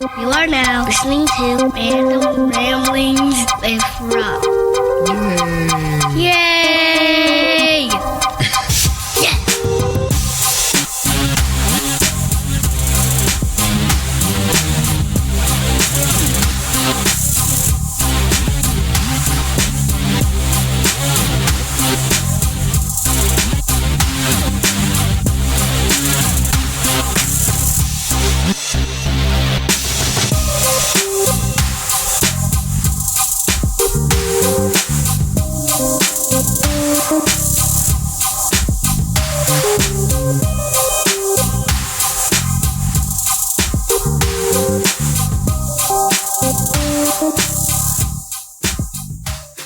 You are now listening to Random Ramblings with Rob. Yay! Yay! Yeah!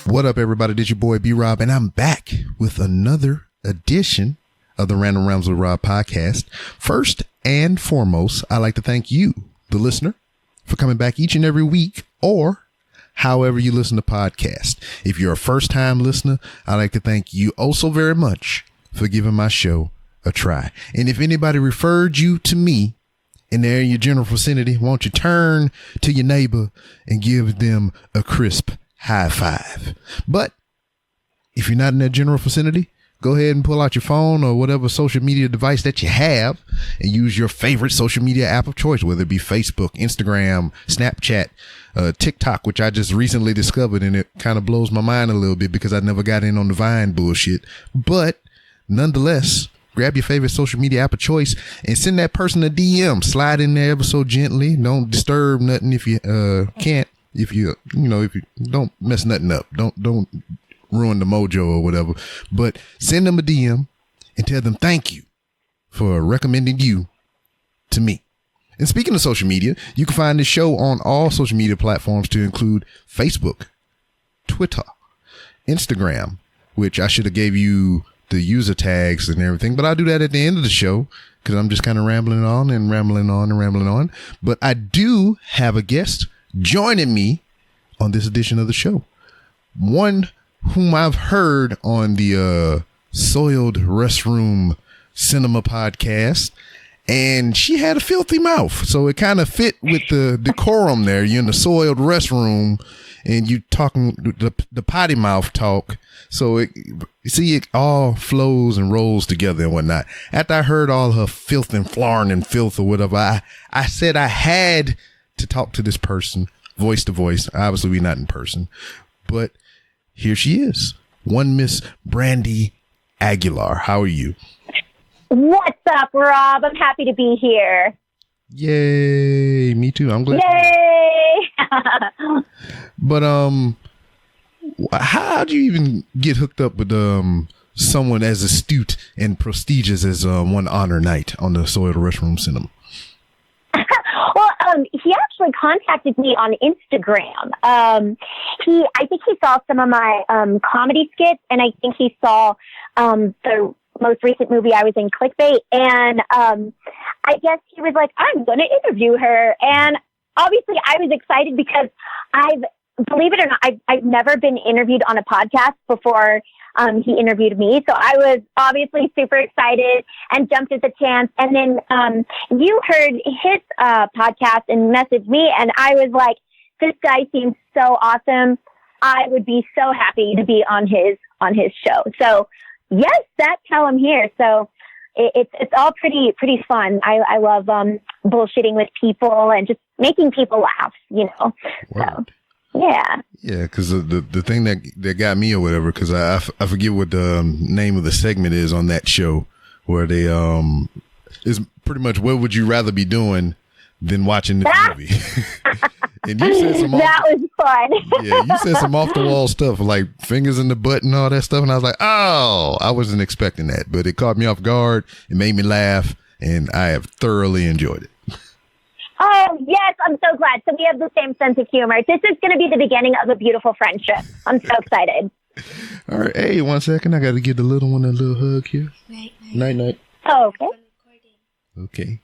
What up, everybody? This your boy B-Rob, and I'm back with another edition of the Random Realms with Rob podcast. First and foremost, I'd like to thank you, the listener, for coming back each and every week, or however you listen to podcasts. If you're a first-time listener, I'd like to thank you oh so very much for giving my show a try. And if anybody referred you to me and they're in your general vicinity, won't you turn to your neighbor and give them a crisp high five? But if you're not in that general vicinity, go ahead and pull out your phone or whatever social media device that you have and use your favorite social media app of choice, whether it be Facebook, Instagram, Snapchat, TikTok, which I just recently discovered, and it kind of blows my mind a little bit because I never got in on the Vine bullshit. But nonetheless, grab your favorite social media app of choice and send that person a DM. Slide in there ever so gently. Don't disturb nothing if you can't. If you don't mess nothing up, don't ruin the mojo or whatever, but send them a DM and tell them thank you for recommending you to me. And speaking of social media, you can find this show on all social media platforms to include Facebook, Twitter, Instagram, which I should have gave you the user tags and everything, but I'll do that at the end of the show because I'm just kind of rambling on and rambling on and rambling on. But I do have a guest joining me on this edition of the show, one whom I've heard on the Soiled Restroom Cinema podcast, and she had a filthy mouth, so it kind of fit with the decorum there. You're in the soiled restroom and you talking the potty mouth talk, so it all flows and rolls together and whatnot. After I heard all her filth and flarn and filth or whatever, I said I had to talk to this person voice to voice. Obviously we're not in person, but here she is, one Miss Brandi Aguilar. How are you? What's up, Rob? I'm happy to be here. Yay, me too. I'm glad. Yay. But how'd you even get hooked up with someone as astute and prestigious as One Honor Night on the Soiled Restroom Cinema? Well, he actually contacted me on Instagram. I think he saw some of my comedy skits, and I think he saw the most recent movie I was in, Clickbait, and I guess he was like, I'm going to interview her. And obviously I was excited because believe it or not, I've never been interviewed on a podcast before he interviewed me. So I was obviously super excited and jumped at the chance. And then you heard his podcast and messaged me, and I was like, this guy seems so awesome. I would be so happy to be on his show. So yes, that's how I'm here. So it's all pretty fun. I love bullshitting with people and just making people laugh, you know. Wow. So yeah. Yeah, because the thing that got me or whatever, because I forget what the name of the segment is on that show, where they is pretty much what would you rather be doing than watching this movie. And you said some that was fun. Yeah, you said some off the wall stuff like fingers in the butt and all that stuff, and I was like, oh, I wasn't expecting that, but it caught me off guard. It made me laugh, and I have thoroughly enjoyed it. Oh, yes, I'm so glad. So we have the same sense of humor. This is going to be the beginning of a beautiful friendship. I'm so excited. All right. Hey, 1 second. I got to give the little one a little hug here. Night, night. Oh, okay. Okay.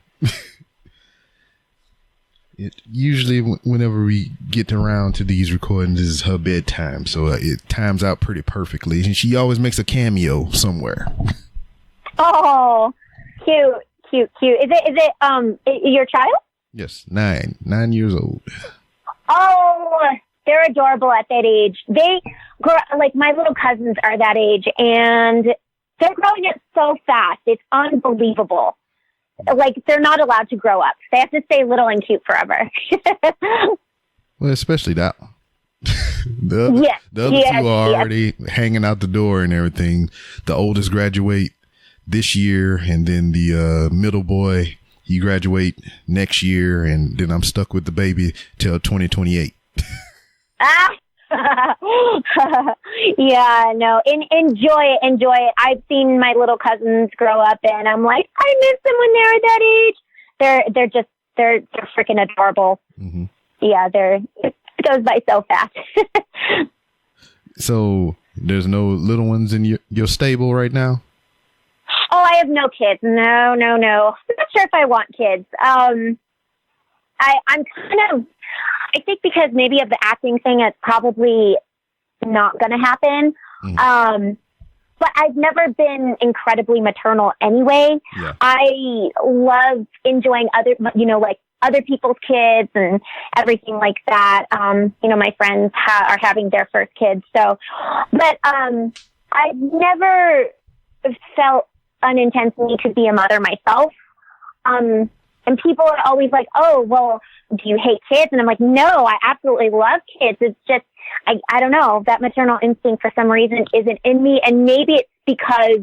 It usually, whenever we get around to these recordings, is her bedtime. So it times out pretty perfectly. And she always makes a cameo somewhere. Oh, cute. Is it your child? Yes, 9 years old. Oh, they're adorable at that age. They grow, like my little cousins are that age, and they're growing up so fast. It's unbelievable. Like, they're not allowed to grow up. They have to stay little and cute forever. Well, especially that one. The other two are already hanging out the door and everything. The oldest graduate this year, and then the middle boy, he graduate next year, and then I'm stuck with the baby till 2028. Yeah, no, enjoy it. I've seen my little cousins grow up, and I'm like, I miss them when they were that age. They're freaking adorable. Mm-hmm. Yeah, it goes by so fast. So there's no little ones in your stable right now? Oh, I have no kids. No. I'm not sure if I want kids. I'm kind of, I think because maybe of the acting thing, it's probably not going to happen. Mm-hmm. But I've never been incredibly maternal anyway. Yeah. I love enjoying other people's kids and everything like that. My friends are having their first kids. So, but I've never felt unintense need to be a mother myself. And people are always like, oh, well, do you hate kids? And I'm like, no, I absolutely love kids. It's just, I don't know, that maternal instinct for some reason isn't in me. And maybe it's because,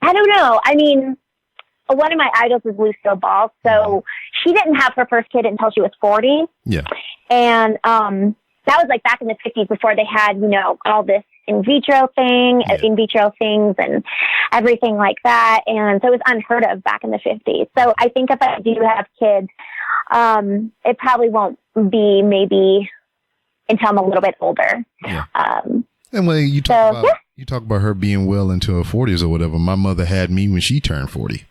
I don't know. I mean, one of my idols is Lucille Ball. So she didn't have her first kid until she was 40. Yeah. And that was like back in the 50s before they had, all this in vitro things and everything like that. And so it was unheard of back in the 50s. So I think if I do have kids, it probably won't be maybe until I'm a little bit older. Yeah. And when you talk about her being well into her 40s or whatever, my mother had me when she turned 40.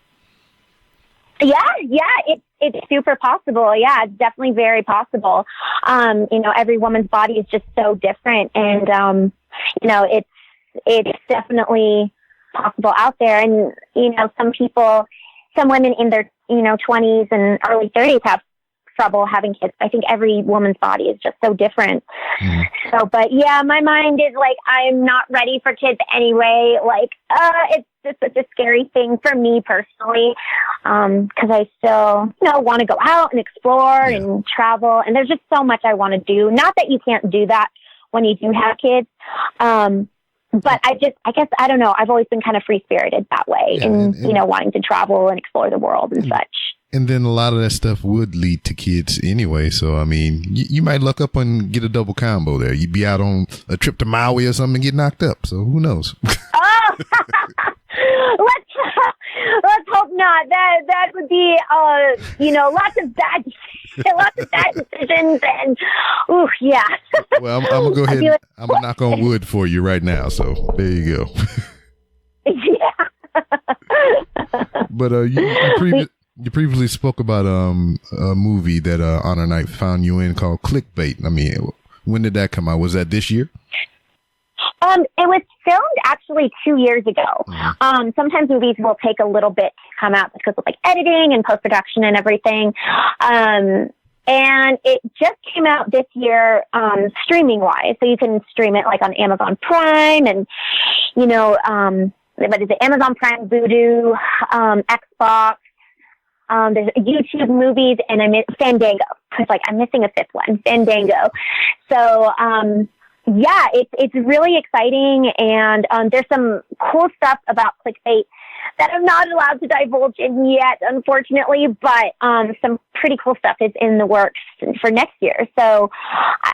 Yeah, it's super possible. Yeah, it's definitely very possible. Every woman's body is just so different, and it's definitely possible out there. And some women in their 20s and early 30s have trouble having kids. I think every woman's body is just so different. Mm. So, but yeah, my mind is like, I'm not ready for kids anyway. Like, it's just such a scary thing for me personally. Cause I still, want to go out and explore and travel. And there's just so much I want to do. Not that you can't do that when you do have kids. But I guess, I don't know. I've always been kind of free spirited that way and wanting to travel and explore the world and such. And then a lot of that stuff would lead to kids anyway. So, I mean, you might luck up and get a double combo there. You'd be out on a trip to Maui or something and get knocked up. So who knows? Oh, let's hope not. That would be, lots of bad decisions and, ooh, yeah. Well, I'm going to go ahead. I'm going to knock on wood for you right now. So there you go. Yeah. But you previously spoke about a movie that Honor Knight found you in called Clickbait. I mean, when did that come out? Was that this year? It was filmed actually 2 years ago. Mm-hmm. Sometimes movies will take a little bit to come out because of like editing and post-production and everything. And it just came out this year, streaming wise. So you can stream it like on Amazon Prime and, what is it? Amazon Prime, Vudu, Xbox. There's YouTube movies and Fandango. It's like I'm missing a fifth one, Fandango. So, yeah, it's really exciting, and there's some cool stuff about Clickbait that I'm not allowed to divulge in yet, unfortunately, but some pretty cool stuff is in the works for next year. So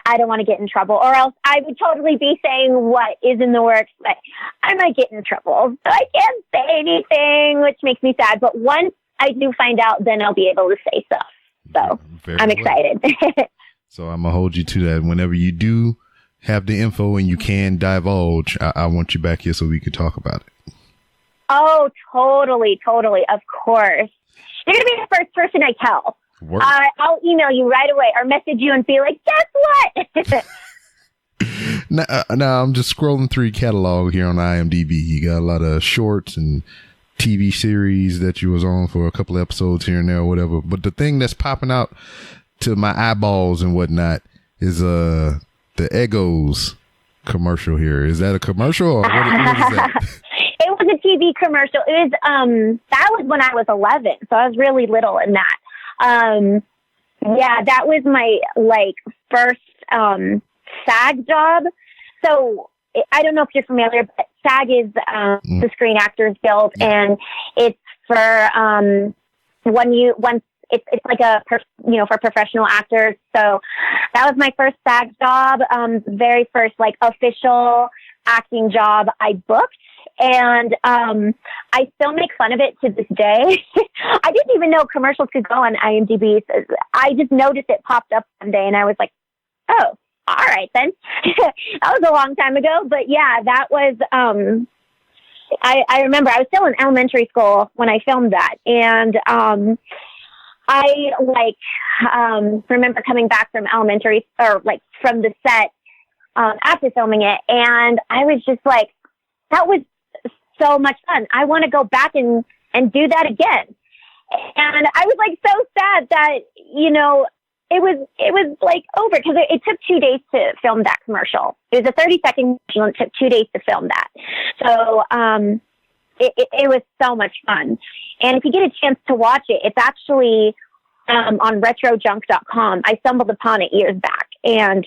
I don't want to get in trouble, or else I would totally be saying what is in the works, but I might get in trouble. So I can't say anything, which makes me sad. But once I do find out, then I'll be able to say stuff. So I'm excited. So I'm going to hold you to that. Whenever you do have the info and you can divulge, I want you back here so we can talk about it. Oh, totally. Of course. You're going to be the first person I tell. I'll email you right away or message you and be like, guess what? Now I'm just scrolling through your catalog here on IMDb. You got a lot of shorts and TV series that you was on for a couple of episodes here and there or whatever. But the thing that's popping out to my eyeballs and whatnot is the eggos commercial here. Is that a commercial or what is that? It was a TV commercial. It was that was when I was 11, so I was really little in that. Yeah, that was my first SAG job. So I don't know if you're familiar, but SAG is the Screen Actors Guild, and it's for it's like for professional actors. So that was my first SAG job, very first official acting job I booked. And I still make fun of it to this day. I didn't even know commercials could go on IMDb. So I just noticed it popped up one day, and I was like, oh, all right then. That was a long time ago. But yeah, that was, I remember I was still in elementary school when I filmed that. And I remember coming back from elementary from the set after filming it. And I was just like, that was so much fun. I want to go back and do that again. And I was so sad that, it was over because it took 2 days to film that commercial. It was a 30-second commercial and it took 2 days to film that. So, it was so much fun. And if you get a chance to watch it, it's actually, on retrojunk.com. I stumbled upon it years back. And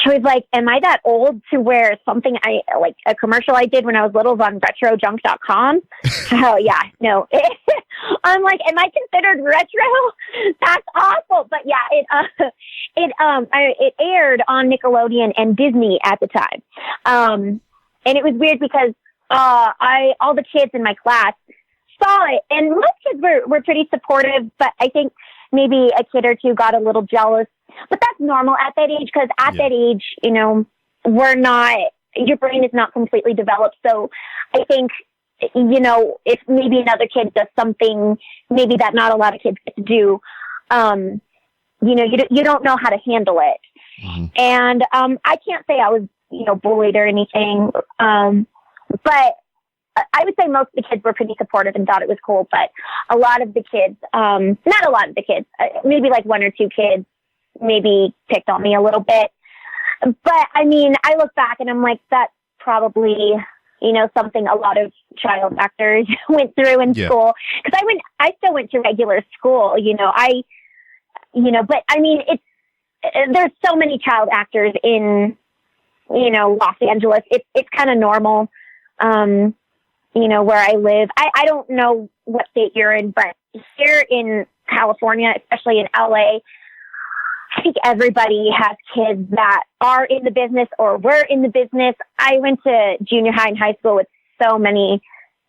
I was like, am I that old to where something a commercial I did when I was little was on retrojunk.com? Oh yeah, no. I'm like, am I considered retro? That's awful. But yeah, it aired on Nickelodeon and Disney at the time. And it was weird because, all the kids in my class saw it, and most kids were pretty supportive, but I think maybe a kid or two got a little jealous. But that's normal at that age, because at that age, your brain is not completely developed. So I think, if maybe another kid does something maybe that not a lot of kids get to do, you don't know how to handle it. Mm-hmm. And I can't say I was, bullied or anything. But I would say most of the kids were pretty supportive and thought it was cool. But a lot of the kids, not a lot of the kids, maybe one or two kids, maybe picked on me a little bit. But I mean, I look back and I'm like, that's probably, something a lot of child actors went through in school. Cause I still went to regular school, but I mean, there's so many child actors in, Los Angeles. It's kind of normal, where I live. I don't know what state you're in, but here in California, especially in LA, I think everybody has kids that are in the business or were in the business. I went to junior high and high school with so many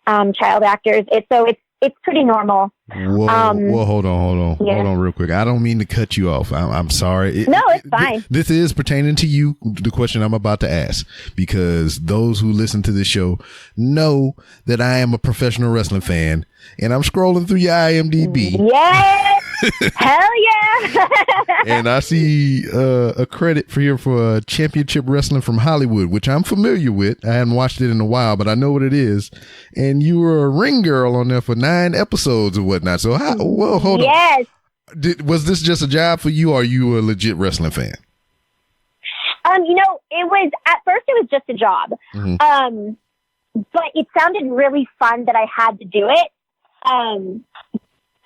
child actors. It's pretty normal. Whoa, hold on. Yeah. Hold on real quick. I don't mean to cut you off. I'm sorry. It's fine. This is pertaining to you, the question I'm about to ask, because those who listen to this show know that I am a professional wrestling fan, and I'm scrolling through your IMDb. Yes! Hell yeah! And I see a credit for Championship Wrestling from Hollywood, which I'm familiar with. I haven't watched it in a while, but I know what it is. And you were a ring girl on there for 9 episodes or whatnot. So, hold on. Was this just a job for you, or are you a legit wrestling fan? At first it was just a job. Mm-hmm. But it sounded really fun that I had to do it.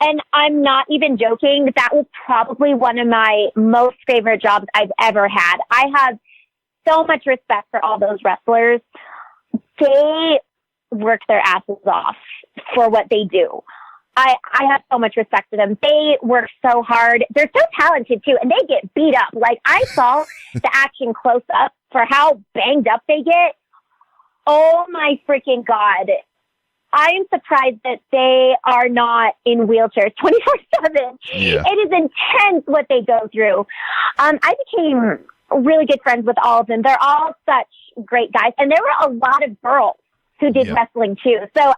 And I'm not even joking. That was probably one of my most favorite jobs I've ever had. I have so much respect for all those wrestlers. They work their asses off for what they do. I have so much respect for them. They work so hard. They're so talented too, and they get beat up. I saw the action close up for how banged up they get. Oh my freaking God. I am surprised that they are not in wheelchairs 24/7. Yeah. It is intense what they go through. I became really good friends with all of them. They're all such great guys. And there were a lot of girls who did wrestling too. So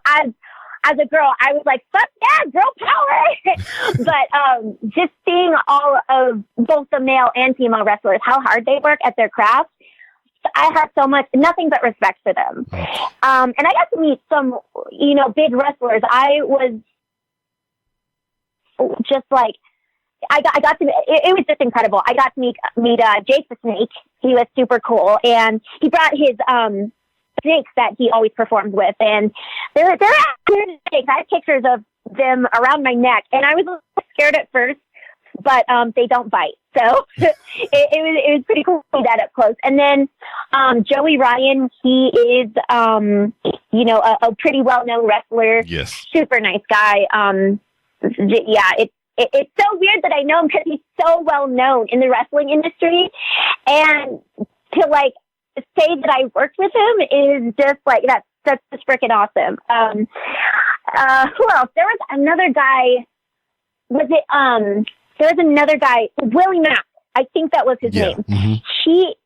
as a girl, I was like, fuck yeah, girl power. But just seeing all of both the male and female wrestlers, how hard they work at their craft, I have nothing but respect for them. And I got to meet some, big wrestlers. I was just like, I got to, it was just incredible. I got to meet Jake the Snake. He was super cool. And he brought his, snakes that he always performed with. And they're actually snakes. I have pictures of them around my neck. And I was a little scared at first, but they don't bite. So it was pretty cool to see that up close. And then Joey Ryan, he is, a pretty well-known wrestler. Yes. Super nice guy. It's so weird that I know him because he's so well-known in the wrestling industry. And to, like, say that I worked with him is just, like, that's just freaking awesome. Who else? There was another guy. There was another guy, Willie Mack. I think that was his name. Mm-hmm. He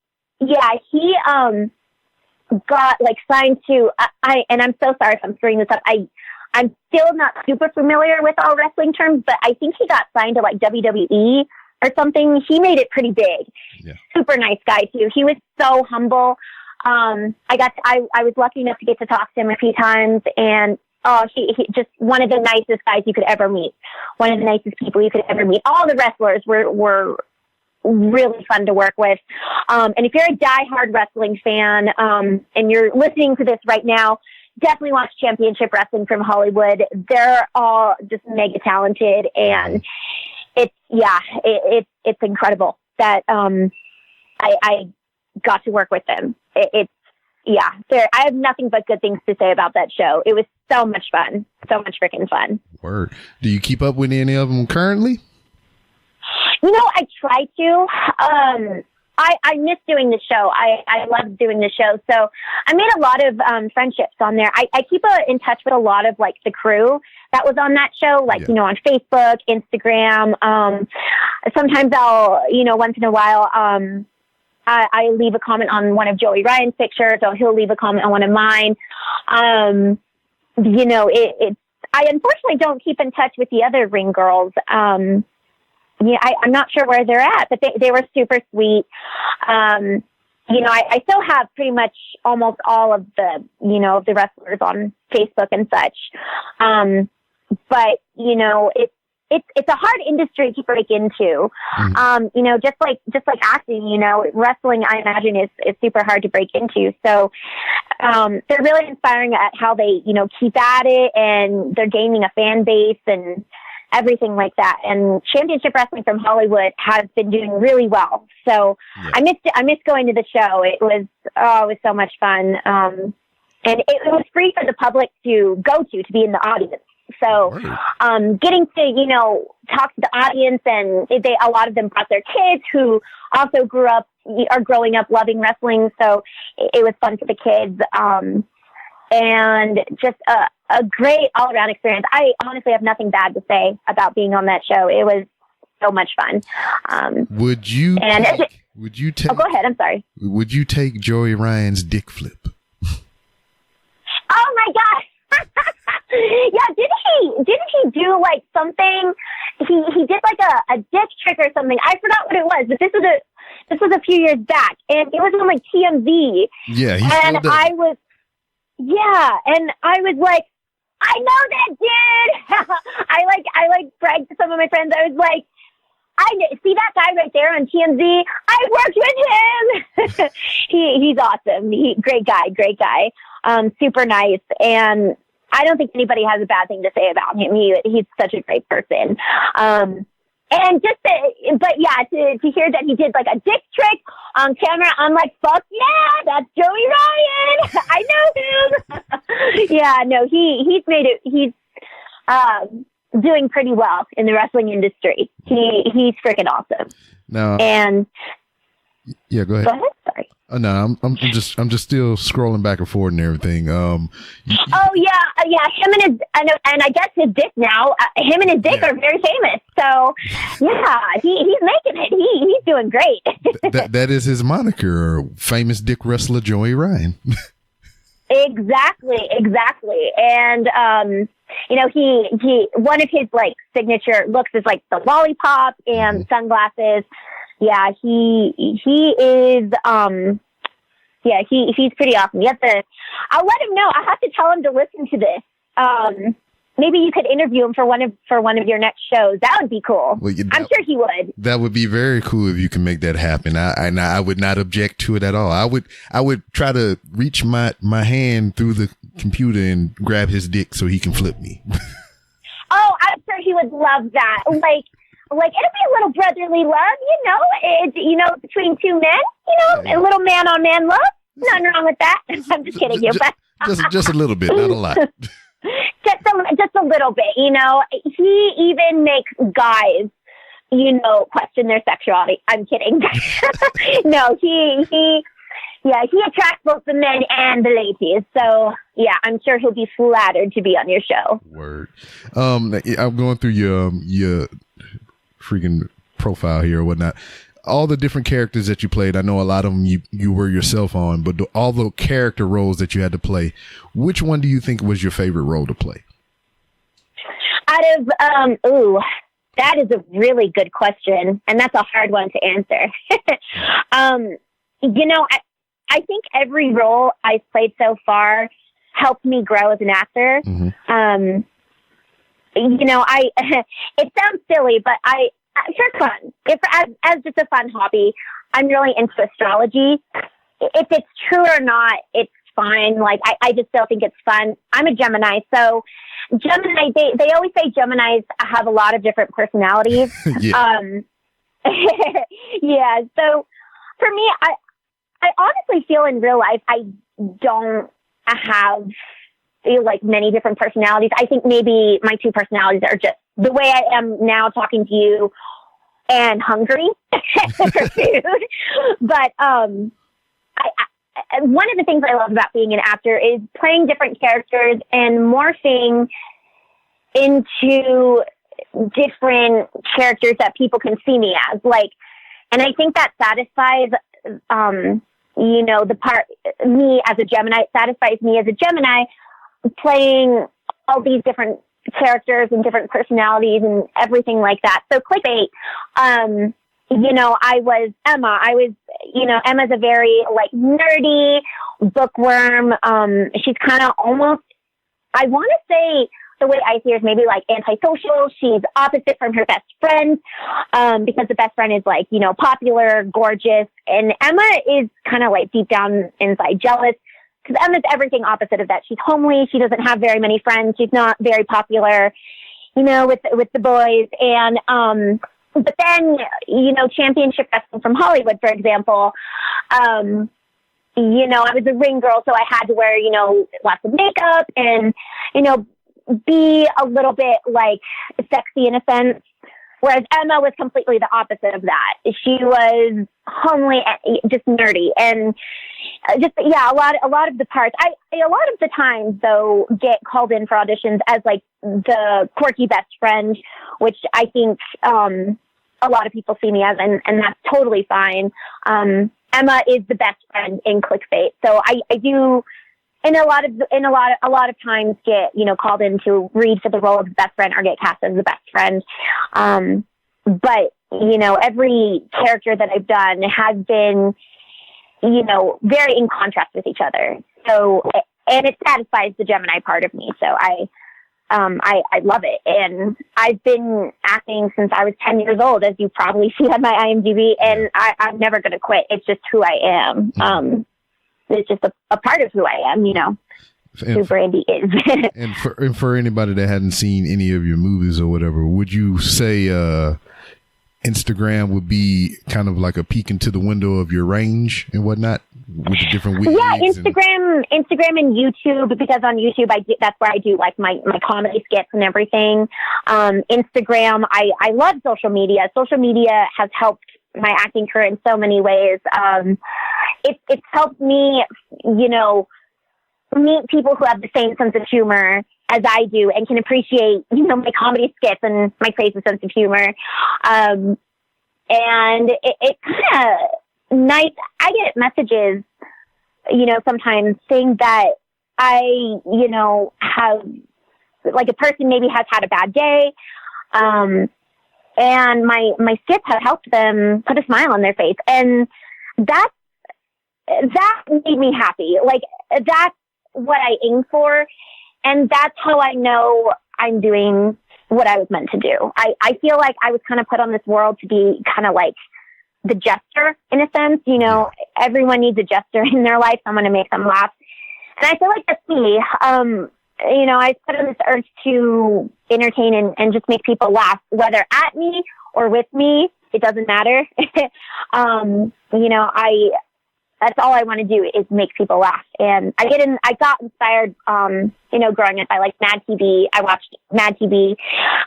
got like signed to. And I'm so sorry if I'm screwing this up. I'm still not super familiar with all wrestling terms, but I think he got signed to like WWE or something. He made it pretty big. Yeah. Super nice guy too. He was so humble. I was lucky enough to get to talk to him a few times, and he just one of the nicest guys you could ever meet. One of the nicest people you could ever meet. All the wrestlers were really fun to work with. And if you're a diehard wrestling fan, and you're listening to this right now, definitely watch Championship Wrestling from Hollywood. They're all just mega talented, and it's incredible that, I got to work with them. I have nothing but good things to say about that show. It was so much fun. So much freaking fun. Word. Do you keep up with any of them currently? I try to. I miss doing the show. I love doing the show. So I made a lot of friendships on there. I keep in touch with a lot of like the crew that was on that show, like, on Facebook, Instagram. Sometimes I'll, once in a while, I leave a comment on one of Joey Ryan's pictures, or he'll leave a comment on one of mine. I unfortunately don't keep in touch with the other ring girls. I'm not sure where they're at, but they were super sweet. I still have pretty much almost all of the, the wrestlers on Facebook and such. But it's a hard industry to break into. Just like acting, wrestling, I imagine is super hard to break into. So, they're really inspiring at how they, keep at it, and they're gaining a fan base and everything like that. And Championship Wrestling from Hollywood has been doing really well. So I missed going to the show. It was so much fun. And it was free for the public to go to be in the audience. So, getting to, talk to the audience, and a lot of them brought their kids who also are growing up loving wrestling. So it was fun for the kids. And just a great all around experience. I honestly have nothing bad to say about being on that show. It was so much fun. Would you take, oh, go ahead. I'm sorry. Would you take Joey Ryan's dick flip? Oh my gosh. Yeah, didn't he do like something? He did like a dick trick or something. I forgot what it was, but this was a few years back, and it was on like TMZ. Yeah, and I was like, I know that dude. I bragged to some of my friends. I was like, I see that guy right there on TMZ. I worked with him. He's awesome. Great guy. Super nice. And I don't think anybody has a bad thing to say about him. He's such a great person. And just to hear that he did like a dick trick on camera, I'm like, fuck yeah, that's Joey Ryan. I know him. Yeah, no, he's made it. He's doing pretty well in the wrestling industry. He's freaking awesome. No. And yeah, go ahead. Go ahead. Sorry. No, I'm just still scrolling back and forth and everything. Him and his, and I guess his dick now. Him and his dick are very famous. So yeah, he's making it. He's doing great. that is his moniker, famous dick wrestler Joey Ryan. Exactly. And he one of his like signature looks is like the lollipop and sunglasses. Yeah, he is he's pretty awesome. I'll let him know. I have to tell him to listen to this. Maybe you could interview him for one of your next shows. That would be cool. Well, I'm sure he would. That would be very cool if you can make that happen. I would not object to it at all. I would try to reach my hand through the computer and grab his dick so he can flip me. Oh, I'm sure he would love that. Like it'll be a little brotherly love, it's, between two men, a little man on man love. Nothing wrong with that. I'm just kidding you, but just a little bit, not a lot. Just a little bit, he even makes guys, question their sexuality. I'm kidding. No, he attracts both the men and the ladies. So yeah, I'm sure he'll be flattered to be on your show. Word. I'm going through your freaking profile here or whatnot. All the different characters that you played, I know a lot of them you were yourself on, but all the character roles that you had to play, which one do you think was your favorite role to play? Out of, that is a really good question, and that's a hard one to answer. I think every role I've played so far helped me grow as an actor. Mm-hmm. It sounds silly, but for fun, as just a fun hobby, I'm really into astrology. If it's true or not, it's fine. Like, I just still think it's fun. I'm a Gemini, so Gemini, they always say Geminis have a lot of different personalities. Yeah. Yeah. So for me, I honestly feel in real life, I don't feel like many different personalities. I think maybe my two personalities are just the way I am now talking to you and hungry for food. But one of the things I love about being an actor is playing different characters and morphing into different characters that people can see me as. And I think that satisfies, the part, me as a Gemini, it satisfies me as a Gemini playing all these different characters and different personalities and everything like that. So clickbait, I was Emma. Emma's a very nerdy bookworm. She's kind of almost, I want to say the way I see her is maybe antisocial. She's opposite from her best friend, because the best friend is popular, gorgeous. And Emma is kind of deep down inside jealous. Because Emma's everything opposite of that. She's homely. She doesn't have very many friends. She's not very popular, with the boys. And, but then, championship wrestling from Hollywood, for example, I was a ring girl, so I had to wear, lots of makeup and, be a little bit sexy in a sense. Whereas Emma was completely the opposite of that. She was homely, just nerdy, and a lot of the parts. A lot of the times though get called in for auditions as the quirky best friend, which I think a lot of people see me as, and that's totally fine. Emma is the best friend in clickbait, so I do. And a lot of times get, called in to read for the role of the best friend or get cast as the best friend. But, every character that I've done has been, very in contrast with each other. So, and it satisfies the Gemini part of me. So I love it. And I've been acting since I was 10 years old, as you probably see on my IMDb, and I'm never going to quit. It's just who I am. It's just a part of who I am, who Brandi is. and for anybody that hadn't seen any of your movies or whatever, would you say Instagram would be kind of like a peek into the window of your range and whatnot with the different wigs? Yeah, Instagram and YouTube, because on YouTube that's where I do my comedy skits and everything. Instagram, I love social media. Social media has helped my acting career in so many ways. It's helped me, meet people who have the same sense of humor as I do and can appreciate, my comedy skits and my crazy sense of humor. And it kind of nice. I get messages, sometimes saying that I, have a person maybe has had a bad day. And my skits have helped them put a smile on their face. And that's that made me happy. Like, that's what I aim for. And that's how I know I'm doing what I was meant to do. I feel like I was kind of put on this world to be kind of like the jester in a sense. You know, everyone needs a jester in their life, someone to make them laugh. And I feel like that's me. You know, I put on this earth to entertain and just make people laugh, whether at me or with me. It doesn't matter. You know, that's all I want to do is make people laugh. And I got inspired, you know, growing up. I liked Mad TV. I watched Mad TV,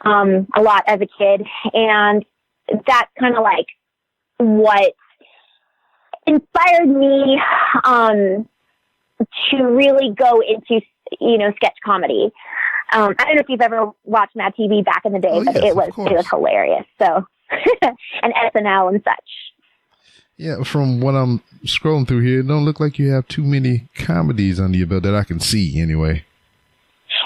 a lot as a kid. And that's kind of like what inspired me, to really go into, you know, sketch comedy. I don't know if you've ever watched Mad TV back in the day, but it was hilarious. So, and SNL and such. Yeah, from what I'm scrolling through here, it don't look like you have too many comedies under your belt that I can see anyway.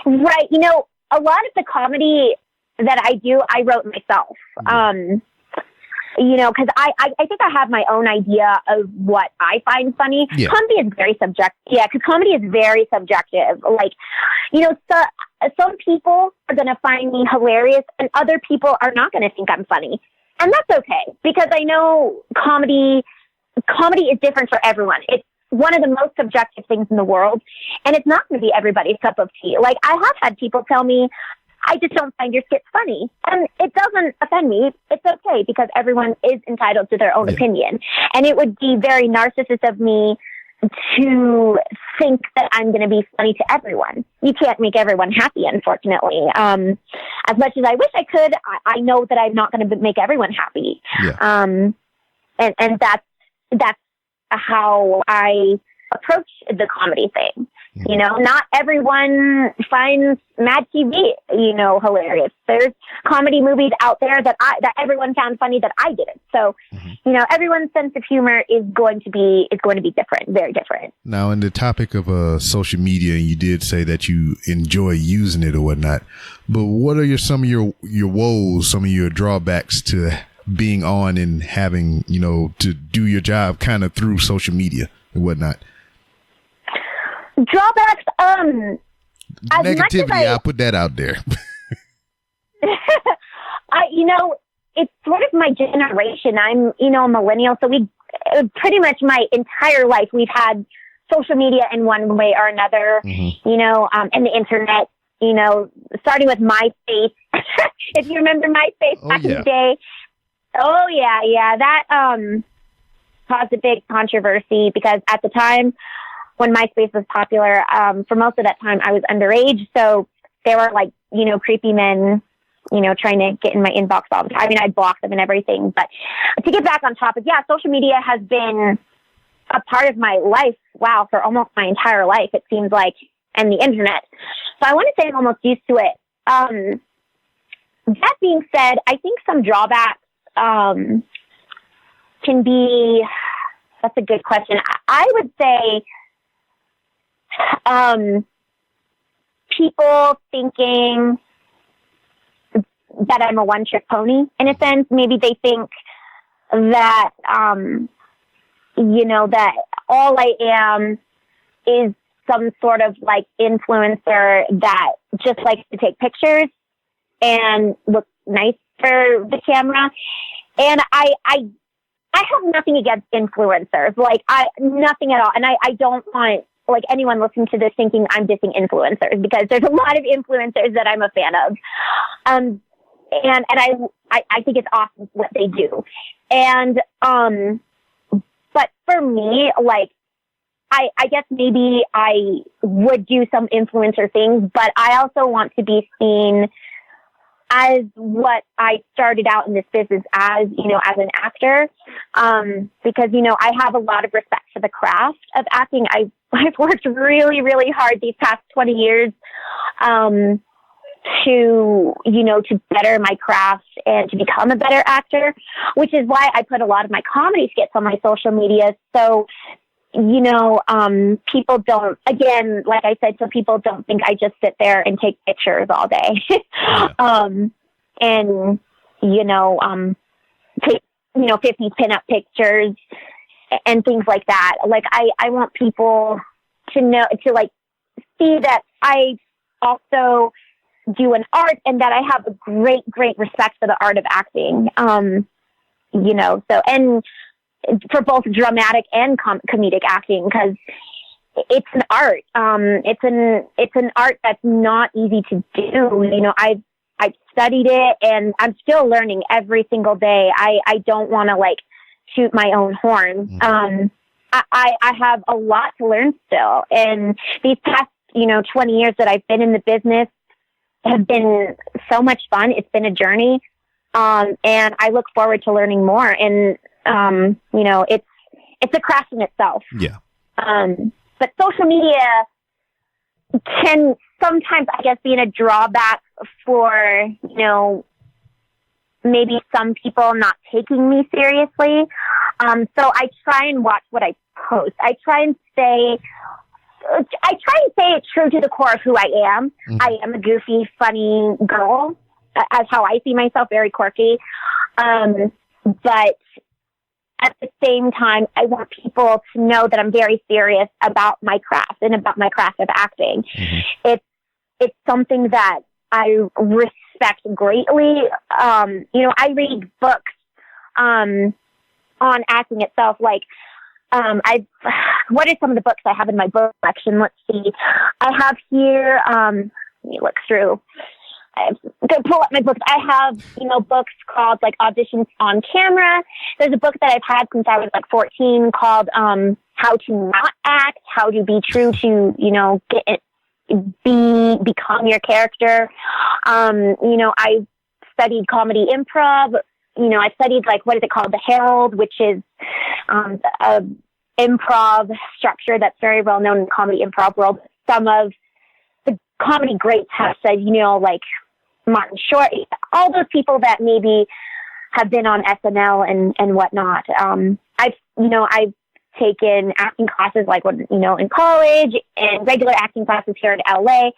Right. You know, a lot of the comedy that I do, I wrote myself. You know, because I think I have my own idea of what I find funny. Yeah. Comedy is very subjective. Yeah, because comedy is very subjective. Like, you know, some people are going to find me hilarious and other people are not going to think I'm funny. And that's okay, because I know comedy is different for everyone. It's one of the most subjective things in the world, and it's not going to be everybody's cup of tea. Like, I have had people tell me, I just don't find your skits funny. And it doesn't offend me. It's okay, because everyone is entitled to their own opinion. And it would be very narcissist of me to think that I'm going to be funny to everyone. You can't make everyone happy, unfortunately. As much as I wish I could, I know that I'm not going to make everyone happy. Yeah. And that's how I approach the comedy thing. You know, not everyone finds Mad TV, you know, hilarious. There's comedy movies out there that everyone found funny that I didn't. So, you know, everyone's sense of humor is going to be different, very different. Now, in the topic of social media, you did say that you enjoy using it or whatnot, but what are some of your woes, some of your drawbacks to being on and having, you know, to do your job kind of through social media and whatnot? Drawbacks, negativity, I'll put that out there. You know, it's sort of my generation. I'm, you know, a millennial, so we pretty much my entire life we've had social media in one way or another, you know, and the internet, you know, starting with MySpace. If you remember MySpace back in the day. Oh, yeah. That caused a big controversy because at the time, when MySpace was popular, for most of that time, I was underage. So they were like, you know, creepy men, you know, trying to get in my inbox all the time. I mean, I'd block them and everything. But to get back on topic, yeah, social media has been a part of my life. Wow, for almost my entire life, it seems like, and the internet. So I want to say I'm almost used to it. That being said, I think some drawbacks can be, that's a good question. I would say, people thinking that I'm a one-trick pony, in a sense. Maybe they think that, you know, that all I am is some sort of like influencer that just likes to take pictures and look nice for the camera. And I have nothing against influencers, like nothing at all. And I don't want like anyone listening to this thinking I'm dissing influencers, because there's a lot of influencers that I'm a fan of. And I think it's awesome what they do. And, but for me, like, I guess maybe I would do some influencer things, but I also want to be seen as what I started out in this business as, you know, as an actor. Because, you know, I have a lot of respect for the craft of acting. I've worked really, really hard these past 20 years, to, you know, to better my craft and to become a better actor, which is why I put a lot of my comedy skits on my social media. So, you know, people don't, again, like I said, so people don't think I just sit there and take pictures all day. And, you know, take, you know, 50 pinup pictures and things like that. Like, I want people to know, to like see that I also do an art and that I have a great respect for the art of acting. You know, so, and for both dramatic and comedic acting, because it's an art. It's an art that's not easy to do. You know, I've studied it and I'm still learning every single day. I don't want to like shoot my own horn. I have a lot to learn still. And these past, 20 years that I've been in the business have been so much fun. It's been a journey. And I look forward to learning more. And, it's a craft in itself. Yeah. But social media can sometimes, I guess, be a drawback for, maybe some people not taking me seriously. So I try and watch what I post. I try and stay true to the core of who I am. Mm-hmm. I am a goofy, funny girl, as how I see myself, very quirky. But at the same time, I want people to know that I'm very serious about my craft and about my craft of acting. Mm-hmm. It's something that I respect greatly. I read books on acting itself. Like, what are some of the books I have in my book collection? Let's see. I have here, let me look through. I have to pull up my books. I have, books called like Auditions on Camera. There's a book that I've had since I was like 14 called How to Not Act, How to Be True to, become your character. I studied comedy improv. I studied like, what is it called? The Herald, which is a improv structure that's very well known in the comedy improv world. Some of the comedy greats have said, like Martin Short, all those people that maybe have been on SNL and whatnot. I've taken acting classes like in college and regular acting classes here in LA.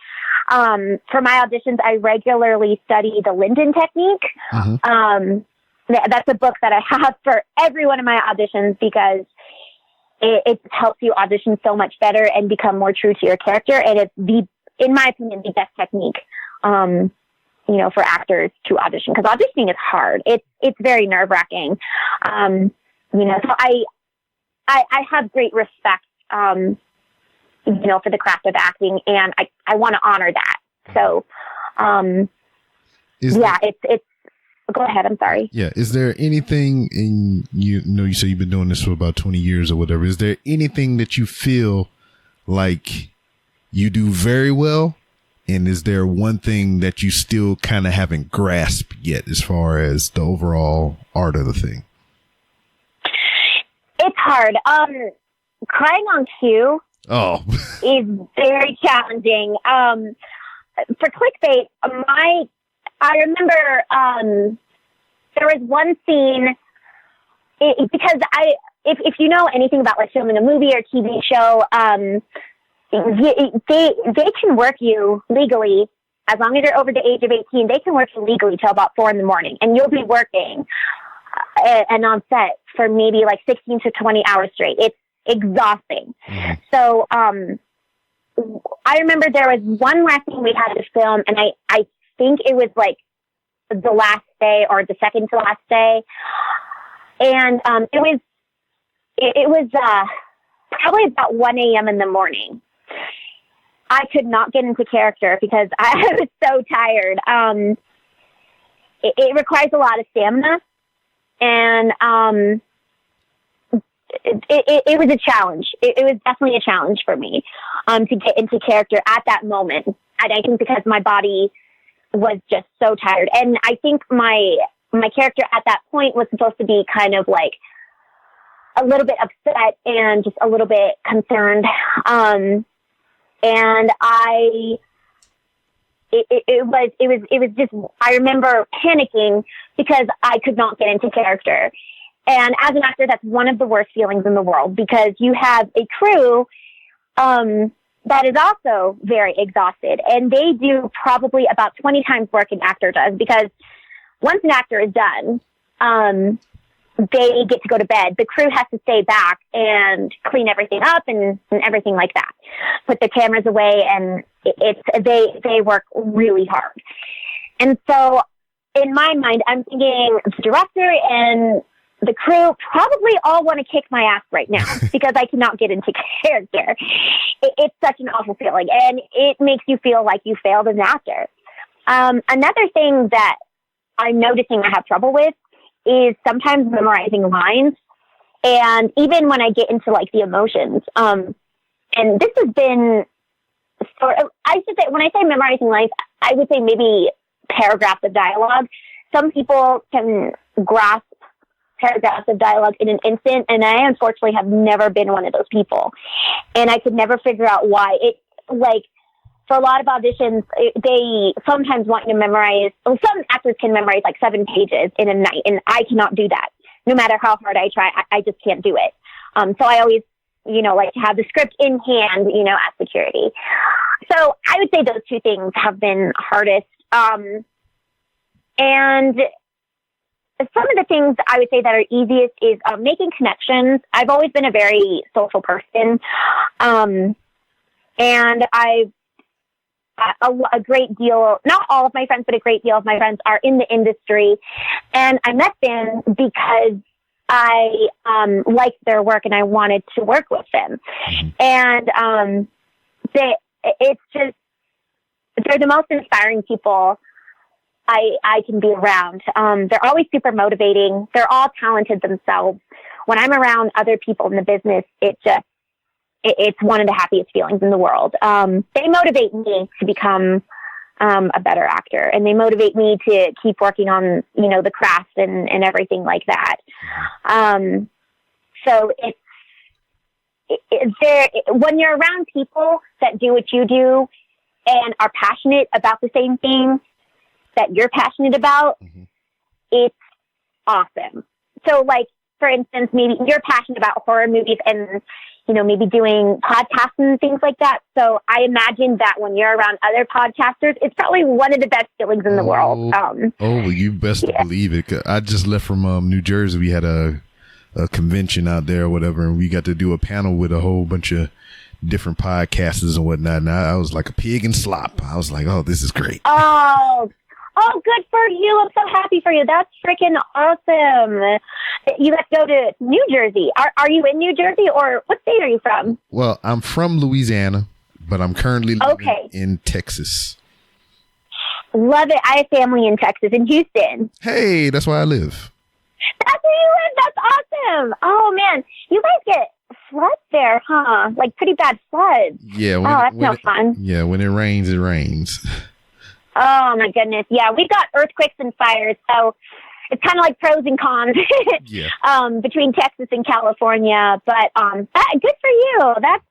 For my auditions, I regularly study the Linden technique. Mm-hmm. That's a book that I have for every one of my auditions because it helps you audition so much better and become more true to your character. And it's in my opinion, the best technique, for actors to audition, because auditioning is hard. It's very nerve wracking. So I have great respect, for the craft of acting, and I want to honor that. So, it's, go ahead. I'm sorry. Yeah. Is there anything you say you've been doing this for about 20 years or whatever. Is there anything that you feel like you do very well? And is there one thing that you still kind of haven't grasped yet as far as the overall art of the thing? It's hard. Crying on cue is very challenging. For clickbait, I remember there was one scene because if you know anything about like filming a movie or TV show, they can work you legally as long as you're over the age of 18. They can work you legally till about 4 a.m, and you'll be working and on set for maybe like 16 to 20 hours straight. It's exhausting. Mm-hmm. So I remember there was one last thing we had to film, and I think it was like the last day or the second to last day. And it was probably about 1 a.m. in the morning. I could not get into character because I was so tired. It requires a lot of stamina, and it was a challenge. It was definitely a challenge for me to get into character at that moment. And I think because my body was just so tired. And I think my character at that point was supposed to be kind of like a little bit upset and just a little bit concerned. And it was just, I remember panicking because I could not get into character. And as an actor, that's one of the worst feelings in the world, because you have a crew, that is also very exhausted, and they do probably about 20 times work an actor does, because once an actor is done, they get to go to bed. The crew has to stay back and clean everything up and everything like that. Put the cameras away, and they work really hard. And so in my mind, I'm thinking the director and the crew probably all want to kick my ass right now because I cannot get into character. It's such an awful feeling, and it makes you feel like you failed as an actor. Another thing that I'm noticing I have trouble with is sometimes memorizing lines. And even when I get into like the emotions, and this has been I should say, when I say memorizing lines, I would say maybe paragraphs of dialogue. Some people can grasp paragraphs of dialogue in an instant, and I unfortunately have never been one of those people. And I could never figure out why. For a lot of auditions, they sometimes want you to memorize, some actors can memorize like 7 pages in a night, and I cannot do that. No matter how hard I try, I just can't do it. So I always, like to have the script in hand, at security. So I would say those 2 things have been hardest. And some of the things I would say that are easiest is making connections. I've always been a very social person. And a great deal, not all of my friends, but a great deal of my friends are in the industry. And I met them because I liked their work and I wanted to work with them. And they're the most inspiring people I can be around. They're always super motivating. They're all talented themselves. When I'm around other people in the business, it's one of the happiest feelings in the world. They motivate me to become a better actor, and they motivate me to keep working on, the craft and everything like that. So when you're around people that do what you do and are passionate about the same thing that you're passionate about, it's awesome. So like, for instance, maybe you're passionate about horror movies and, maybe doing podcasts and things like that. So I imagine that when you're around other podcasters, it's probably one of the best feelings in the world. Well, you best believe it. I just left from New Jersey. We had a convention out there or whatever, and we got to do a panel with a whole bunch of different podcasters and whatnot. And I was like a pig in slop. I was like, oh, this is great. Oh, good for you. I'm so happy for you. That's freaking awesome. You got to go to New Jersey. Are you in New Jersey, or what state are you from? Well, I'm from Louisiana, but I'm currently living in Texas. Love it. I have family in Texas, in Houston. Hey, that's where I live. That's where you live? That's awesome. Oh, man. You guys get floods there, huh? Like pretty bad floods. Yeah. That's no fun. Yeah, when it rains, it rains. Oh, my goodness. Yeah, we've got earthquakes and fires, so it's kind of like pros and cons between Texas and California. But good for you. That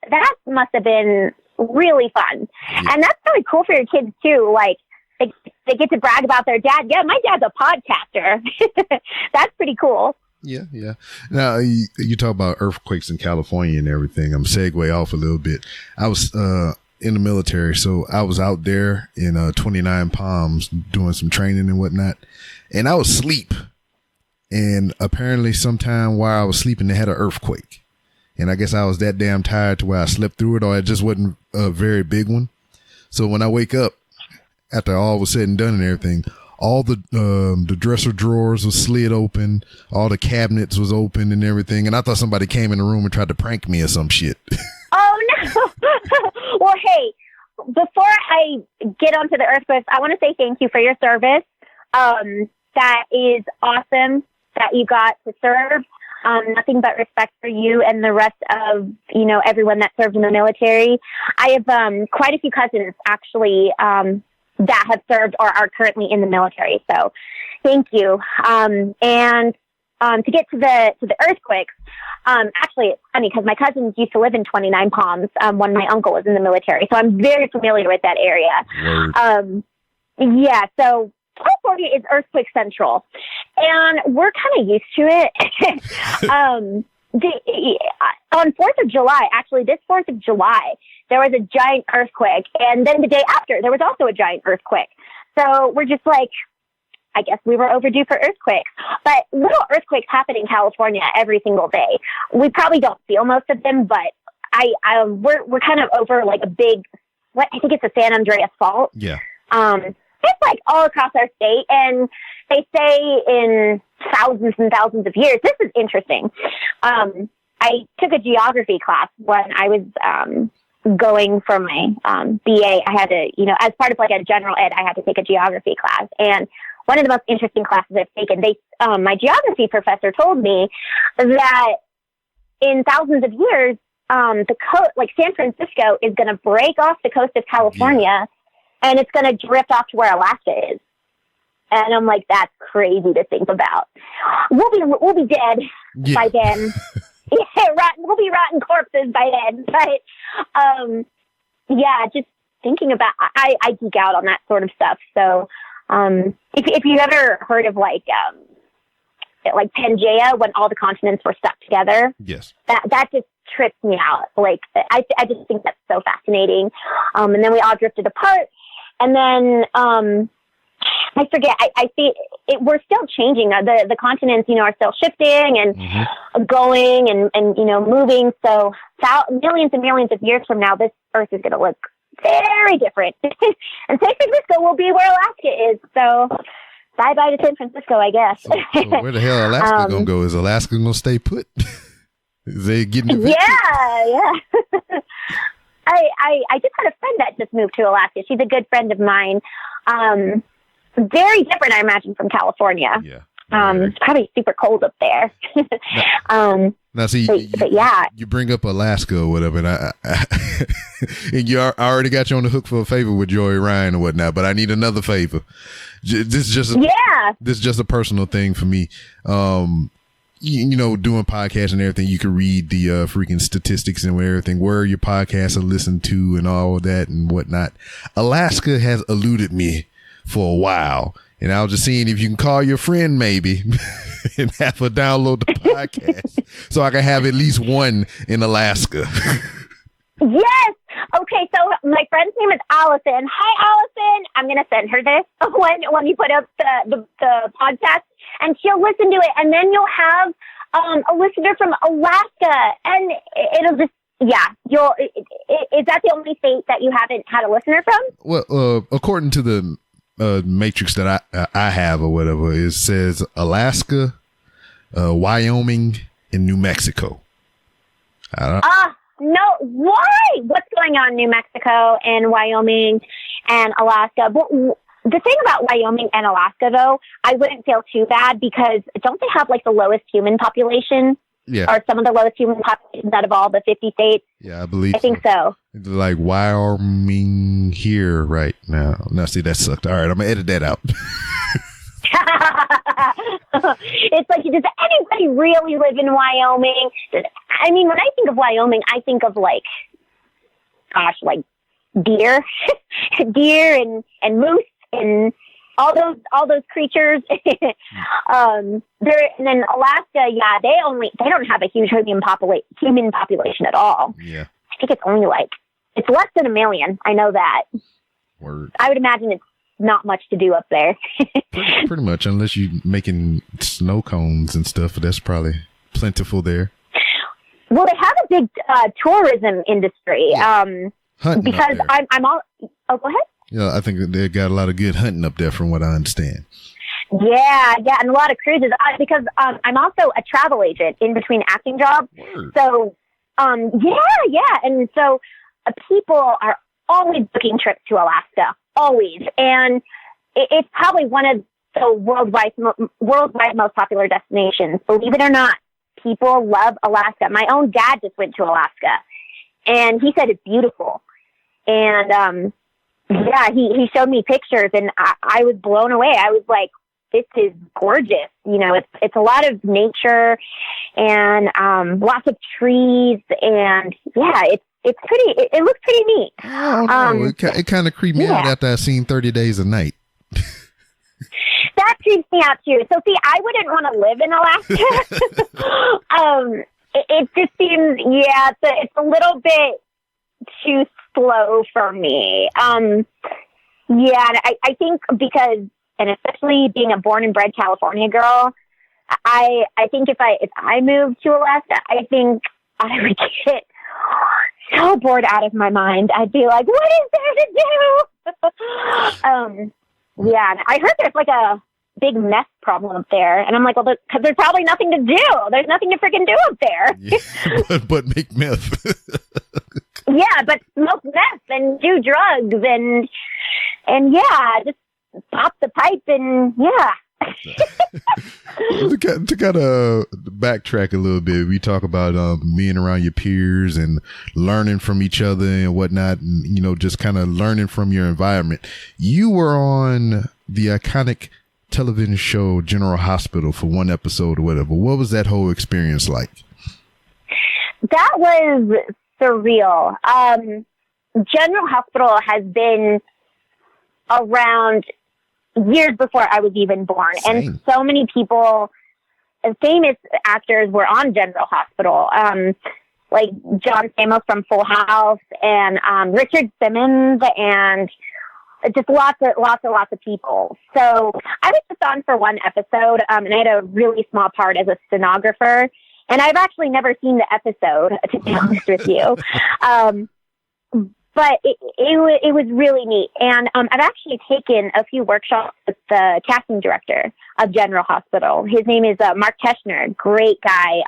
must have been really fun. Yeah. And that's really cool for your kids, too. Like, they get to brag about their dad. Yeah, my dad's a podcaster. That's pretty cool. Yeah. Now, you talk about earthquakes in California and everything. I'm segue off a little bit. I was in the military, so I was out there in 29 Palms doing some training and whatnot, and I was asleep, and apparently sometime while I was sleeping they had an earthquake, and I guess I was that damn tired to where I slept through it, or it just wasn't a very big one. So when I wake up after all was said and done and everything, all the dresser drawers was slid open, all the cabinets was open and everything, and I thought somebody came in the room and tried to prank me or some shit. Oh no. Well, hey, before I get onto the earthquakes, I want to say thank you for your service. That is awesome that you got to serve. Nothing but respect for you and the rest of, everyone that served in the military. I have quite a few cousins actually that have served or are currently in the military. So thank you. And to get to the earthquakes, actually, it's funny because my cousins used to live in 29 Palms when my uncle was in the military. So I'm very familiar with that area. Yeah, so California is earthquake central. And we're kind of used to it. On 4th of July, actually, this 4th of July, there was a giant earthquake. And then the day after, there was also a giant earthquake. So we're just like, I guess we were overdue for earthquakes. But little earthquakes happen in California every single day. We probably don't feel most of them, but we're kind of over like a big, I think it's a San Andreas fault. Yeah. It's like all across our state, and they say in thousands and thousands of years. This is interesting. I took a geography class when I was going for my BA. I had to, as part of like a general ed, I had to take a geography class. And one of the most interesting classes I've taken, my geography professor told me that in thousands of years, the coast, like San Francisco, is going to break off the coast of California, and it's going to drift off to where Alaska is. And I'm like, that's crazy to think about. We'll be dead by then. We'll be rotten corpses by then. But just thinking about, I geek out on that sort of stuff. So if you ever heard of like Pangea, when all the continents were stuck together, yes, that just trips me out. Like I just think that's so fascinating. And then we all drifted apart, and then I forget. I see it. We're still changing. The continents, are still shifting and going and moving. So millions and millions of years from now, this Earth is going to look very different. And San Francisco will be where Alaska is. So bye bye to San Francisco, I guess. So where the hell Alaska gonna go? Is Alaska gonna stay put? Is they getting evicted? Yeah. I just had a friend that just moved to Alaska. She's a good friend of mine. Very different, I imagine, from California. Yeah. It's probably super cold up there. Now, see, but yeah, you bring up Alaska or whatever, and I I already got you on the hook for a favor with Joey Ryan or whatnot, but I need another favor. This is just a personal thing for me. Doing podcasts and everything, you can read the freaking statistics and everything, where your podcasts are listened to and all of that and whatnot. Alaska has eluded me for a while, and I was just seeing if you can call your friend maybe and have her download the podcast so I can have at least one in Alaska. Yes. Okay. So my friend's name is Allison. Hi, Allison. I'm going to send her this when you put up the podcast, and she'll listen to it. And then you'll have a listener from Alaska, and it'll just, is that the only state that you haven't had a listener from? Well, according to the matrix that I have or whatever, it says Alaska, Wyoming, and New Mexico. No, why? What's going on in New Mexico and Wyoming and Alaska? But the thing about Wyoming and Alaska, though, I wouldn't feel too bad, because don't they have like the lowest human population? Yeah. Or some of the lowest human populations out of all the 50 states? Yeah, I think so. Like Wyoming here right now. Now, see, that sucked. All right, I'm going to edit that out. It's like, does anybody really live in Wyoming? I mean, when I think of Wyoming, I think of like deer, and moose and all those creatures. And then Alaska, they don't have a huge human population at all. Yeah. I think it's only it's less than 1 million. I know that. Word. I would imagine it's not much to do up there. pretty much, unless you're making snow cones and stuff. That's probably plentiful there. Well, they have a big tourism industry. Yeah. Because I'm all. Oh, go ahead. Yeah, I think they got a lot of good hunting up there, from what I understand. Yeah, and a lot of cruises. Because I'm also a travel agent in between acting jobs. Word. So, and so people are always booking trips to Alaska, always, and it's probably one of the worldwide most popular destinations. Believe it or not, people love Alaska. My own dad just went to Alaska, and he said it's beautiful. And he showed me pictures, and I was blown away. I was like, this is gorgeous. It's a lot of nature and lots of trees, and it's pretty. It looks pretty neat. Oh, no. It kind of creeped me out after I seen 30 Days a Night. That creeps me out too. So see, I wouldn't want to live in Alaska. It just seems, it's a little bit too slow for me. I think because and especially being a born and bred California girl, I think if I moved to Alaska, I think I would get so bored out of my mind. I'd be like, what is there to do? Yeah, I heard there's like a big meth problem up there, and I'm like, well, because there's probably nothing to do. There's nothing to freaking do up there. Yeah, but make meth. Yeah, but smoke meth and do drugs and yeah, just pop the pipe and yeah. to kind of backtrack a little bit, we talk about being around your peers and learning from each other and whatnot, and you know, just kind of learning from your environment. You were on the iconic television show General Hospital for one episode or whatever. What was that whole experience like? That was surreal. General Hospital has been around years before I was even born. Same. And so many people, famous actors were on General Hospital. Like John Stamos from Full House and Richard Simmons and just lots of people. So I was just on for one episode, and I had a really small part as a stenographer. And I've actually never seen the episode, to be honest with you. But it was really neat. And I've actually taken a few workshops with the casting director of General Hospital. His name is Mark Teschner. Great guy.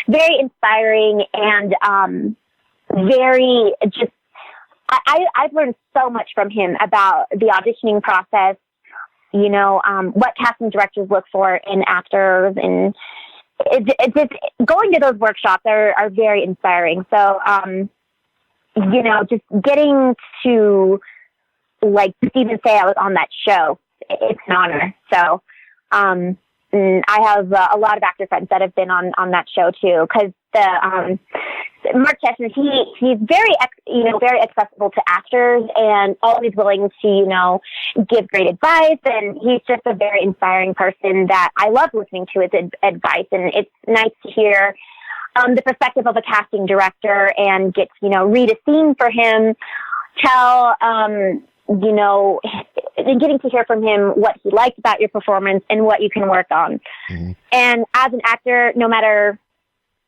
Very inspiring and very just... I've learned so much from him about the auditioning process, you know, what casting directors look for in actors, and it just going to those workshops are very inspiring. So, you know, just getting to like just even say I was on that show, it's an honor. So, and I have a lot of actor friends that have been on that show too, because Mark Teschner, he's very very accessible to actors and always willing to, you know, give great advice. And he's just a very inspiring person that I love listening to his advice. And it's nice to hear the perspective of a casting director and get, you know, read a scene for him, tell, you know, and getting to hear from him what he liked about your performance and what you can work on. Mm-hmm. And as an actor, no matter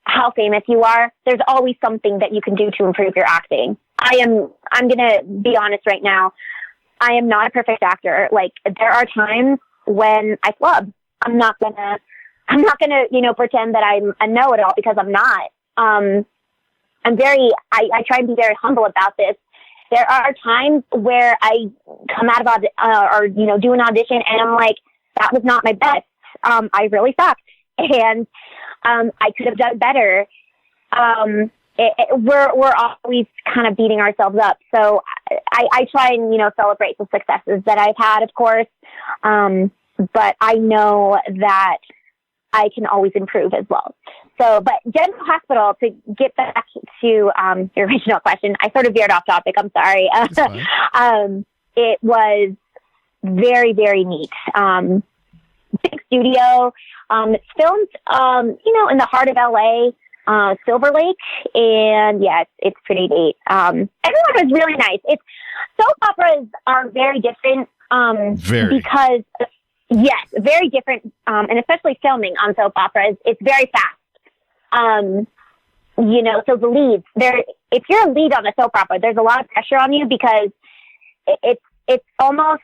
how famous you are, there's always something that you can do to improve your acting. I'm going to be honest right now. I am not a perfect actor. Like, there are times when I flub. I'm not going to, you know, pretend that I'm a know-it-all, because I'm not. I try and be very humble about this. There are times where I come out of or, you know, do an audition and I'm like, that was not my best. I really sucked. And I could have done better. We're always kind of beating ourselves up. So I try and, you know, celebrate the successes that I've had, of course. But I know that I can always improve as well. So, but General Hospital, to get back to your original question, I sort of veered off topic. I'm sorry. It was very, very neat. Big studio. It's filmed, you know, in the heart of LA, Silver Lake, and yeah, it's pretty neat. Everyone was really nice. Soap operas are very different, because yes, very different, and especially filming on soap operas, it's very fast. You know, so the leads if you're a lead on a soap opera, there's a lot of pressure on you, because it's almost,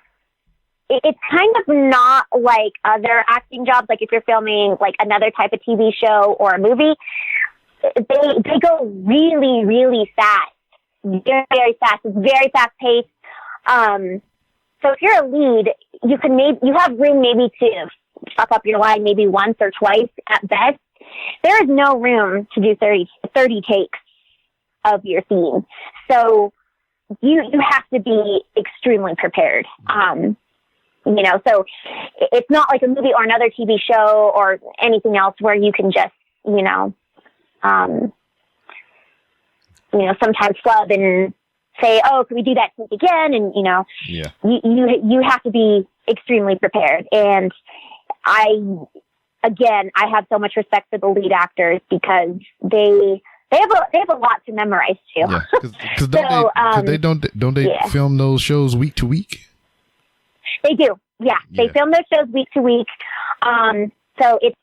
it's kind of not like other acting jobs. Like if you're filming like another type of TV show or a movie, they go really, really fast. Very, very fast. It's very fast paced. So if you're a lead, you have room maybe to fuck up your line maybe once or twice at best. There is no room to do 30 takes of your scene. So you have to be extremely prepared. You know, so it's not like a movie or another TV show or anything else where you can just, you know, sometimes flub and say, oh, can we do that again? And, you know, yeah. you have to be extremely prepared. And I have so much respect for the lead actors, because they have a lot to memorize too. Yeah, because don't they yeah. film those shows week to week? They do. They film those shows week to week. So it's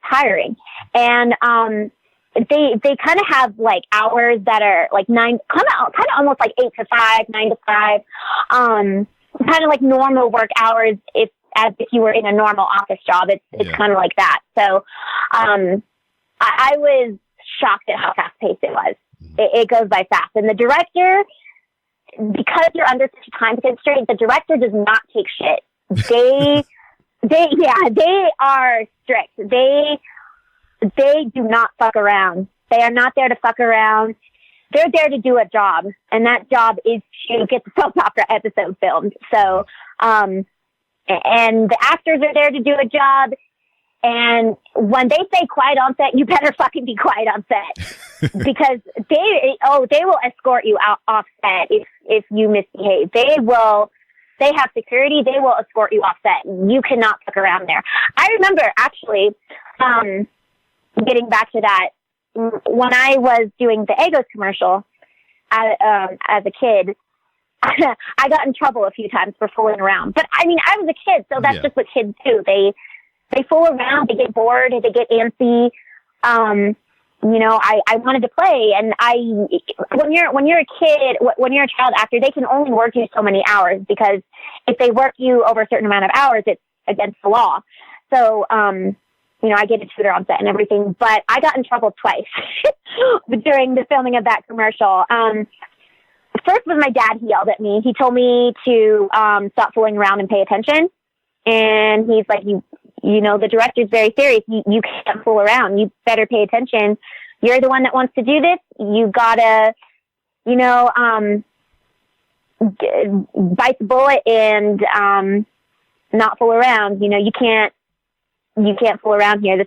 tiring. And, they kind of have like hours that are like kind of almost like 8 to 5, 9 to 5. Kind of like normal work hours. As if you were in a normal office job, it's kind of like that. So, I was shocked at how fast paced it was. It goes by fast. And the director, because you're under such a time constraint, the director does not take shit. They are strict. They do not fuck around. They are not there to fuck around. They're there to do a job, and that job is to get the soap opera episode filmed. So, and the actors are there to do a job. And when they say quiet on set, you better fucking be quiet on set, because they will escort you out off set if you misbehave. They have security. They will escort you off set. You cannot fuck around there. I remember actually, getting back to that, when I was doing the Eggos commercial as a kid, I got in trouble a few times for fooling around. But I mean, I was a kid, so that's just what kids do. They fool around, they get bored, they get antsy. I wanted to play, and when you're a kid, when you're a child actor, they can only work you so many hours, because if they work you over a certain amount of hours, it's against the law. So, I get a tutor on set and everything, but I got in trouble twice during the filming of that commercial. First was my dad. He yelled at me. He told me to stop fooling around and pay attention. And he's like, the director's very serious. You can't fool around. You better pay attention. You're the one that wants to do this. You gotta, bite the bullet and not fool around. You can't fool around here.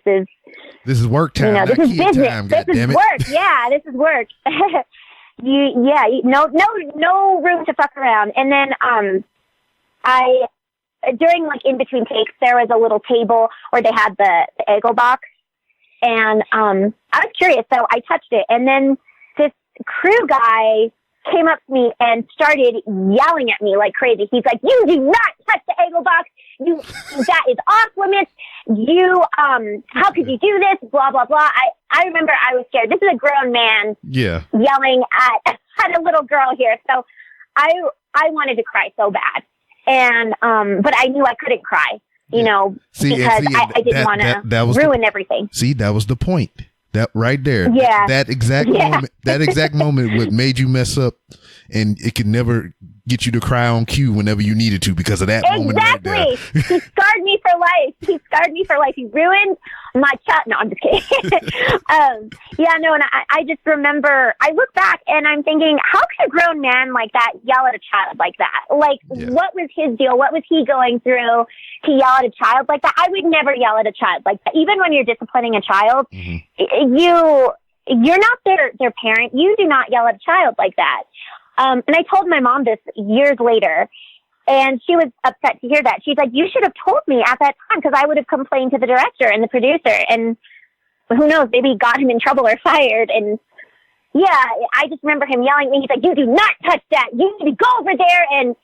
This is work time. This is business. Time, this is work. Yeah, this is work. No room to fuck around. And then during like in between takes, there was a little table where they had the eggo box, and I was curious, so I touched it, and then this crew guy came up to me and started yelling at me like crazy. He's like, "You do not touch the eggo box. That is off limits. How could you do this? Blah, blah, blah." I remember I was scared. This is a grown man yelling at a little girl here. So I wanted to cry so bad. And, but I knew I couldn't cry, because I didn't want to ruin everything. See, that was the point. That right there. Yeah. That exact moment what made you mess up, and it could never get you to cry on cue whenever you needed to because of that moment right there. Exactly. He scarred me for life. He ruined my child. No, I'm just kidding. And I just remember, I look back and I'm thinking, how could a grown man like that yell at a child like that? Like, what was his deal? What was he going through to yell at a child like that? I would never yell at a child like that. Even when you're disciplining a child, you're not their parent. You do not yell at a child like that. And I told my mom this years later, and she was upset to hear that. She's like, "You should have told me at that time, because I would have complained to the director and the producer, and who knows, maybe got him in trouble or fired." And I just remember him yelling at me. He's like, "You do not touch that. You need to go over there and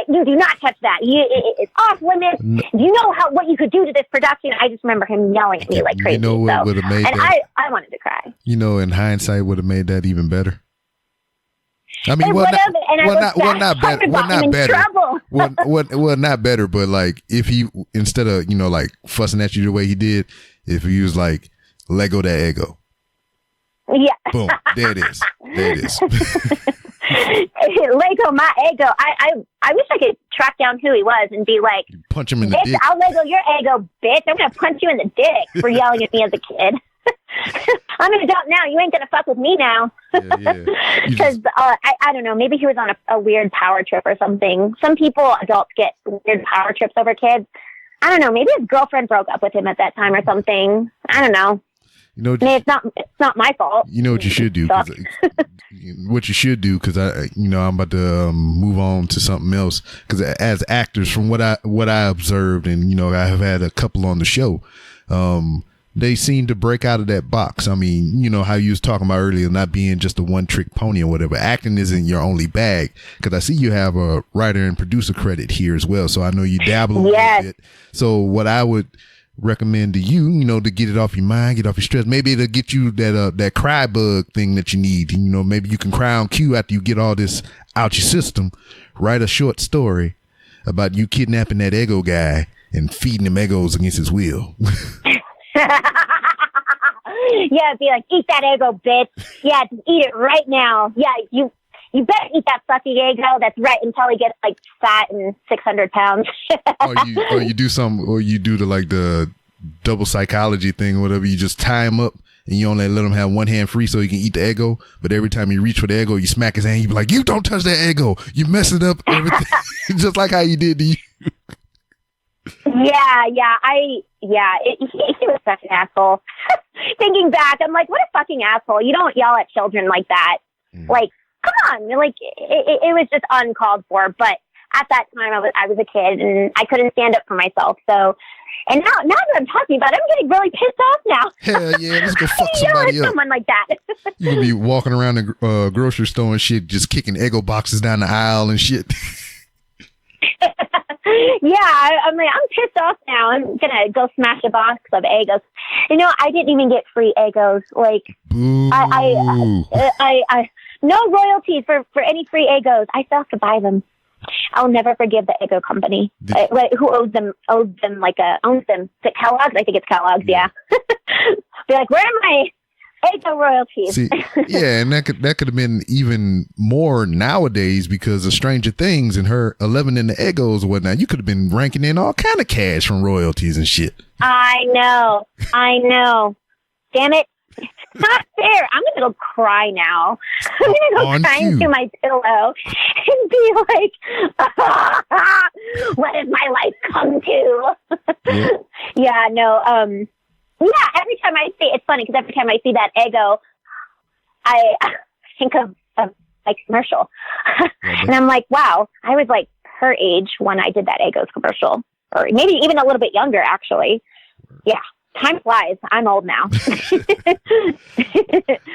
you do not touch that. It's off limits. You know what you could do to this production." I just remember him yelling at me like crazy. What would have made that? I wanted to cry. In hindsight, would have made that even better. I mean, not better, but like if he, instead of, like fussing at you the way he did, if he was like, "Lego that ego." Yeah. Boom. There it is. Lego my ego. I wish I could track down who he was and be like, punch him in the dick. I'll Lego your ego, bitch. I'm going to punch you in the dick for yelling at me as a kid. I'm an adult now. You ain't going to fuck with me now. Because I don't know. Maybe he was on a weird power trip or something. Some adults get weird power trips over kids. I don't know. Maybe his girlfriend broke up with him at that time or something. I don't know. It's not my fault. You know what you should do? What you should do, because I'm about to move on to something else. Because as actors, from what I observed, and I have had a couple on the show, they seem to break out of that box. I mean, you know how you was talking about earlier, not being just a one-trick pony or whatever. Acting isn't your only bag, because I see you have a writer and producer credit here as well. So I know you dabble a little bit. So what I would recommend to you, you know, to get it off your mind, get off your stress, maybe it'll get you that cry bug thing that you need. You know, maybe you can cry on cue after you get all this out your system. Write a short story about you kidnapping that ego guy and feeding him eggos against his will. Yeah, be like, eat that ego, bitch. Yeah, just eat it right now. Yeah, you better eat that fucking ego. That's right, until he gets like fat and 600 pounds. or you do the double psychology thing or whatever. You just tie him up and you only let him have one hand free so he can eat the ego. But every time you reach for the ego, you smack his hand. You be like, you don't touch that ego. You messing up everything. Just like how you did to you. He was such an asshole. Thinking back, I'm like, what a fucking asshole. You don't yell at children like that. Like, come on. Like, it was just uncalled for. But at that time, I was a kid and I couldn't stand up for myself. So, and now that I'm talking about it, I'm getting really pissed off now. Hell yeah, let's go fuck somebody up. Someone like that. You gonna be walking around the grocery store and shit, just kicking ego boxes down the aisle and shit. Yeah, I'm pissed off now. I'm gonna go smash a box of Eggos. You know, I didn't even get free Eggos. Like, boo. I no royalties for any free Eggos. I still have to buy them. I'll never forgive the Eggo company. Who owns them? Owns them? Is it Kellogg's? I think it's Kellogg's. Yeah. Be like, where are my Eggo royalties? See, yeah, and that could have been even more nowadays because of Stranger Things and her 11 in the Eggos and whatnot. You could have been ranking in all kind of cash from royalties and shit. I know. Damn it. It's not fair. I'm going to go cry now. I'm going to go cry into my pillow and be like, what has my life come to? Yeah, no. Yeah, every time I see, it's funny because every time I see that Eggo, I think of my commercial. And I'm like, wow, I was like her age when I did that Eggo's commercial. Or maybe even a little bit younger, actually. Yeah. Time flies. I'm old now.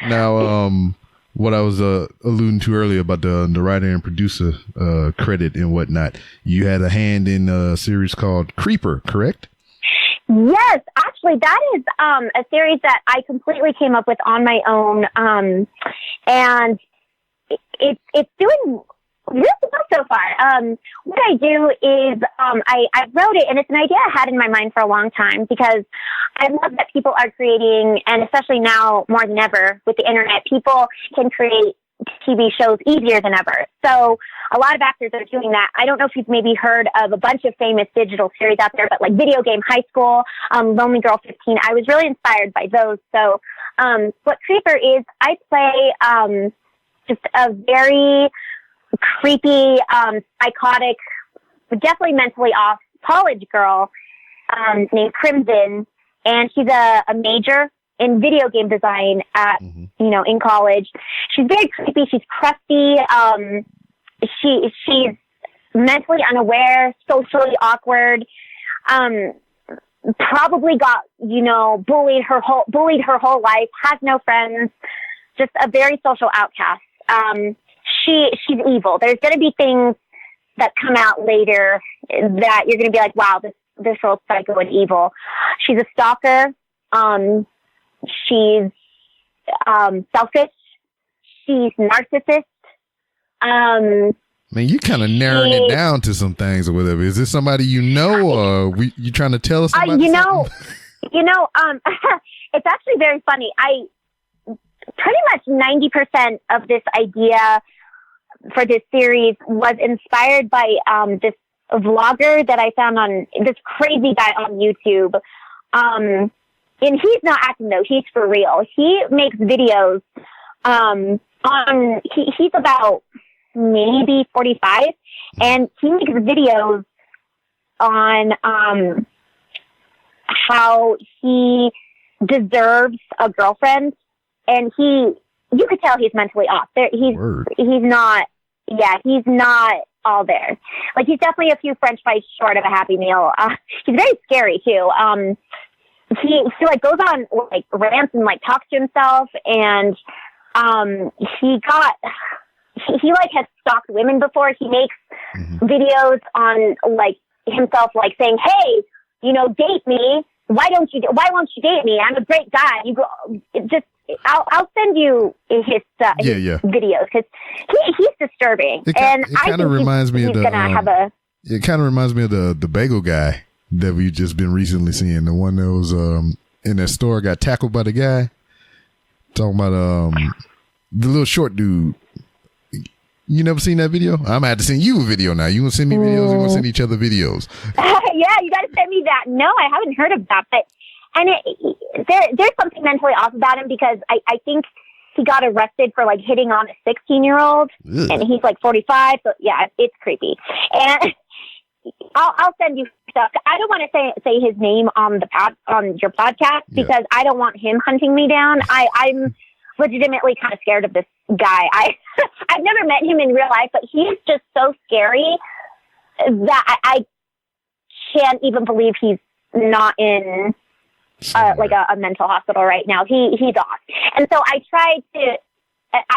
Now, what I was alluding to earlier about the writer and producer credit and whatnot, you had a hand in a series called Creeper, correct? Yes, actually, that is a series that I completely came up with on my own, and it's doing really well so far. What I do is I wrote it, and it's an idea I had in my mind for a long time because I love that people are creating, and especially now more than ever with the internet, people can create TV shows easier than ever. So a lot of actors are doing that. I don't know if you've maybe heard of a bunch of famous digital series out there, but like Video Game High School, Lonely Girl 15. I was really inspired by those. So what Creeper is, I play just a very creepy, psychotic, definitely mentally off college girl named Crimson, and she's a major in video game design at in college. She's very creepy. She's crusty. She's mentally unaware, socially awkward. Probably got bullied her whole life. Has no friends. Just a very social outcast. She's evil. There's going to be things that come out later that you're going to be like, wow, this girl's psycho and evil. She's a stalker. She's selfish. She's narcissist. Man, you kind of narrowing it down to some things or whatever. Is this somebody you know, or you trying to tell us somebody? It's actually very funny. Pretty much 90% of this idea for this series was inspired by this vlogger that I found on this crazy guy on YouTube. And he's not acting though; he's for real. He makes videos. He's about maybe 45, and he makes videos on how he deserves a girlfriend. And you could tell he's mentally off. He's not all there. Like, he's definitely a few French fries short of a Happy Meal. He's very scary too. he like goes on like rants and like talks to himself, and he like has stalked women before. He makes videos on like himself, like saying, "Hey, you know, date me. Why won't you date me? I'm a great guy." You go, just I'll send you his videos, because he's disturbing. It kind of reminds me of the. It kind of reminds me of the bagel guy that we've just been recently seeing. The one that was in that store, got tackled by the guy. Talking about the little short dude. You never seen that video? I'm gonna have to send you a video now. You gonna send me videos? You gonna send each other videos? Yeah, you gotta send me that. No, I haven't heard of that, but there's something mentally off about him, because I think he got arrested for like hitting on a 16-year-old, and he's like 45. So yeah, it's creepy. And I'll send you stuff. I don't want to say his name on your podcast, because I don't want him hunting me down. I'm legitimately kind of scared of this guy. I've never met him in real life, but he's just so scary that I can't even believe he's not in like a mental hospital right now. He's off. And so I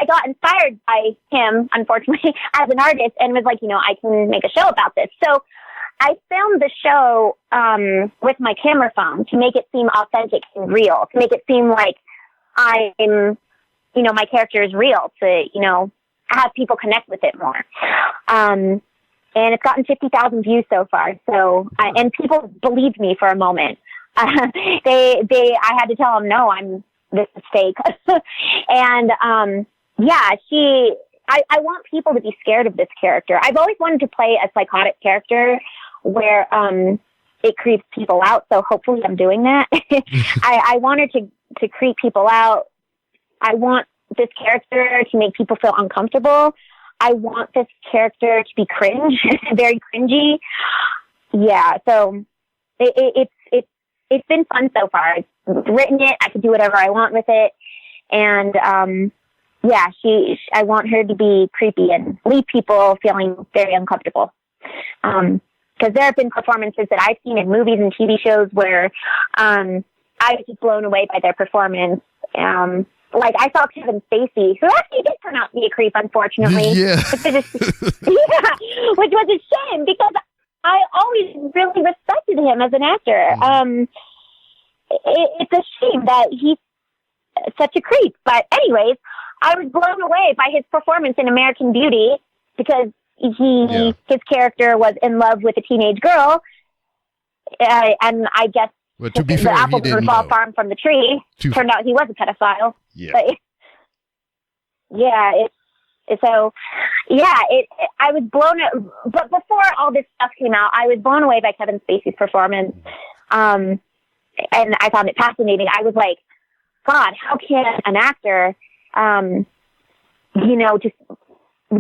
got inspired by him, unfortunately, as an artist, and was like, you know, I can make a show about this. So I filmed the show with my camera phone to make it seem authentic and real, to make it seem like I'm, you know, my character is real, to, you know, have people connect with it more. And it's gotten 50,000 views so far. So, and people believed me for a moment. I had to tell them, no, this is fake. And, I want people to be scared of this character. I've always wanted to play a psychotic character where, it creeps people out. So hopefully I'm doing that. I wanted to creep people out. I want this character to make people feel uncomfortable. I want this character to be cringe, very cringy. Yeah. So it's been fun so far. I've written it. I can do whatever I want with it. And, I want her to be creepy and leave people feeling very uncomfortable. Because there have been performances that I've seen in movies and TV shows where, I was just blown away by their performance. Like I saw Kevin Spacey, who actually did turn out to be a creep, unfortunately. Yeah. Which was a shame, because I always really respected him as an actor. It's a shame that he's such a creep. But anyways, I was blown away by his performance in American Beauty, because his character was in love with a teenage girl. And I guess to be fair, the apple didn't fall far from the tree. Turned out he was a pedophile. Yeah. But I was blown. But before all this stuff came out, I was blown away by Kevin Spacey's performance. And I found it fascinating. I was like, God, how can an actor, just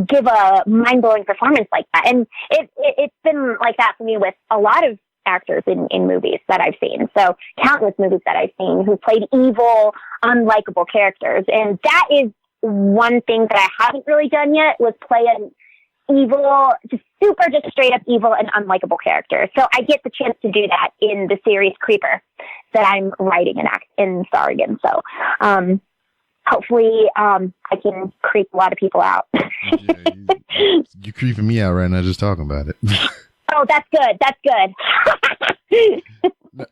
give a mind-blowing performance like that? And it's been like that for me with a lot of actors in movies that I've seen. So countless movies that I've seen who played evil, unlikable characters. And that is one thing that I haven't really done yet, was play an evil, just straight up evil and unlikable character. So I get the chance to do that in the series Creeper that I'm writing and starring in. So, hopefully, I can creep a lot of people out. You creeping me out right now just talking about it. Oh, that's good. That's good.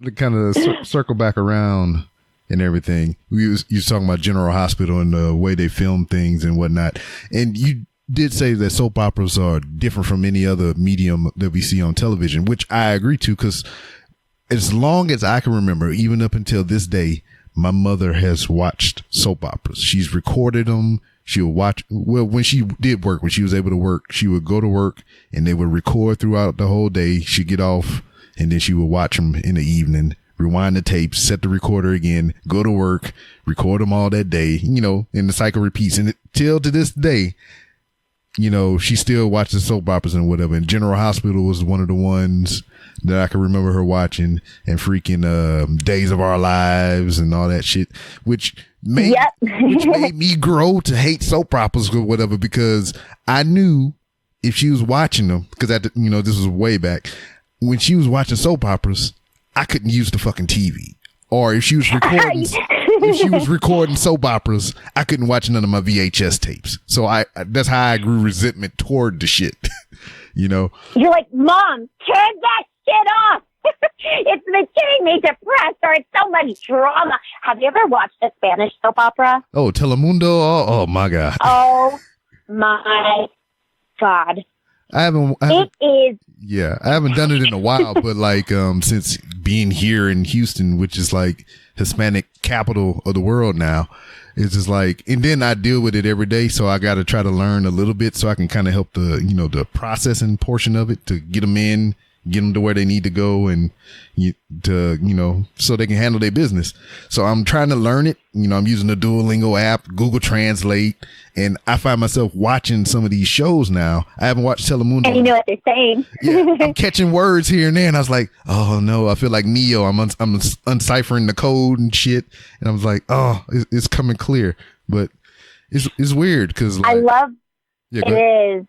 To kind of circle back around and everything, you was talking about General Hospital and the way they film things and whatnot. And you did say that soap operas are different from any other medium that we see on television, which I agree to, because as long as I can remember, even up until this day, my mother has watched soap operas. She's recorded them. She would watch, well, when she did work, when she was able to work, she would go to work and they would record throughout the whole day. She'd get off and then she would watch them in the evening, rewind the tapes, set the recorder again, go to work, record them all that day, and the cycle repeats. And till to this day, she still watches soap operas and whatever. And General Hospital was one of the ones that I can remember her watching, and freaking Days of Our Lives and all that shit, which made me grow to hate soap operas or whatever, because I knew if she was watching them, because this was way back when she was watching soap operas, I couldn't use the fucking TV. Or if she was recording, soap operas, I couldn't watch none of my VHS tapes. So that's how I grew resentment toward the shit. You know, you're like, Mom, turn that shit off. It's getting me depressed, or it's so much drama. Have you ever watched a Spanish soap opera? Oh, Telemundo. Oh my God. Oh my God. I haven't. It is. Yeah, I haven't done it in a while, but like since being here in Houston, which is like Hispanic capital of the world now, it's just like, and then I deal with it every day, so I got to try to learn a little bit so I can kind of help the processing portion of it to get them to where they need to go and so they can handle their business. So I'm trying to learn it. I'm using the Duolingo app, Google Translate, and I find myself watching some of these shows now. I haven't watched Telemundo. And you know what they're saying. Yeah, I'm catching words here and there, and I was like, oh no, I feel like Neo. I'm unciphering the code and shit, and I was like, oh, it's coming clear, but it's weird because I love it is.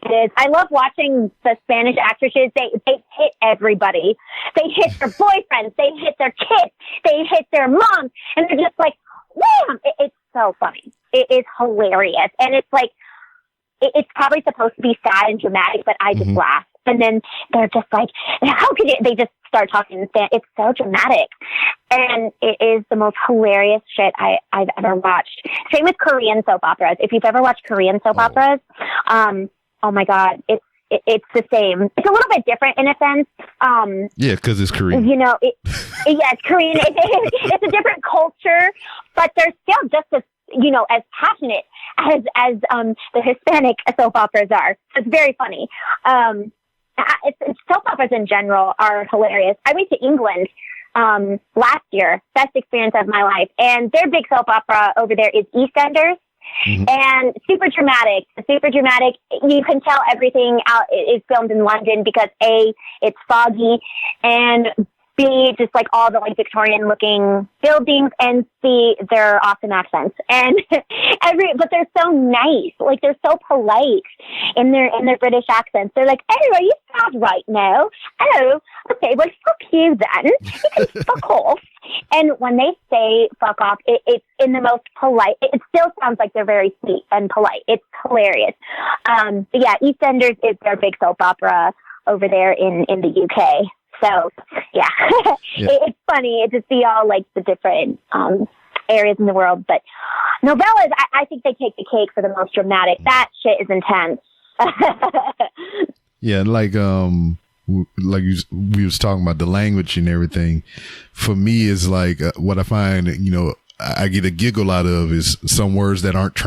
It is. I love watching the Spanish actresses. They hit everybody. They hit their boyfriends. They hit their kids. They hit their moms. And they're just like, wham! It's so funny. It is hilarious. And it's like, it's probably supposed to be sad and dramatic, but I just laugh. And then they're just like, how could you? They just start talking in Spanish. It's so dramatic. And it is the most hilarious shit I've ever watched. Same with Korean soap operas. If you've ever watched Korean soap operas, oh my God, it's the same. It's a little bit different in a sense. Yeah, because it's Korean. It's Korean. It's a different culture, but they're still just as as passionate as the Hispanic soap operas are. It's very funny. Soap operas in general are hilarious. I went to England last year, best experience of my life, and their big soap opera over there is EastEnders. And super dramatic. You can tell everything out is filmed in London because A, it's foggy, and B, just like all the like Victorian looking buildings, and C, they're awesome accents. And but they're so nice. Like they're so polite in their British accents. They're like, oh, are you sad right now? Oh, okay, well fuck you then. You can fuck off. And when they say fuck off, it's in the most polite. It still sounds like they're very sweet and polite. It's hilarious. But yeah, EastEnders is their big soap opera over there in the UK. So yeah, it's funny to see all like the different areas in the world. But novellas, I think they take the cake for the most dramatic. That shit is intense. Yeah, like we was talking about the language and everything. For me, is like what I find, I get a giggle out of is some words that aren't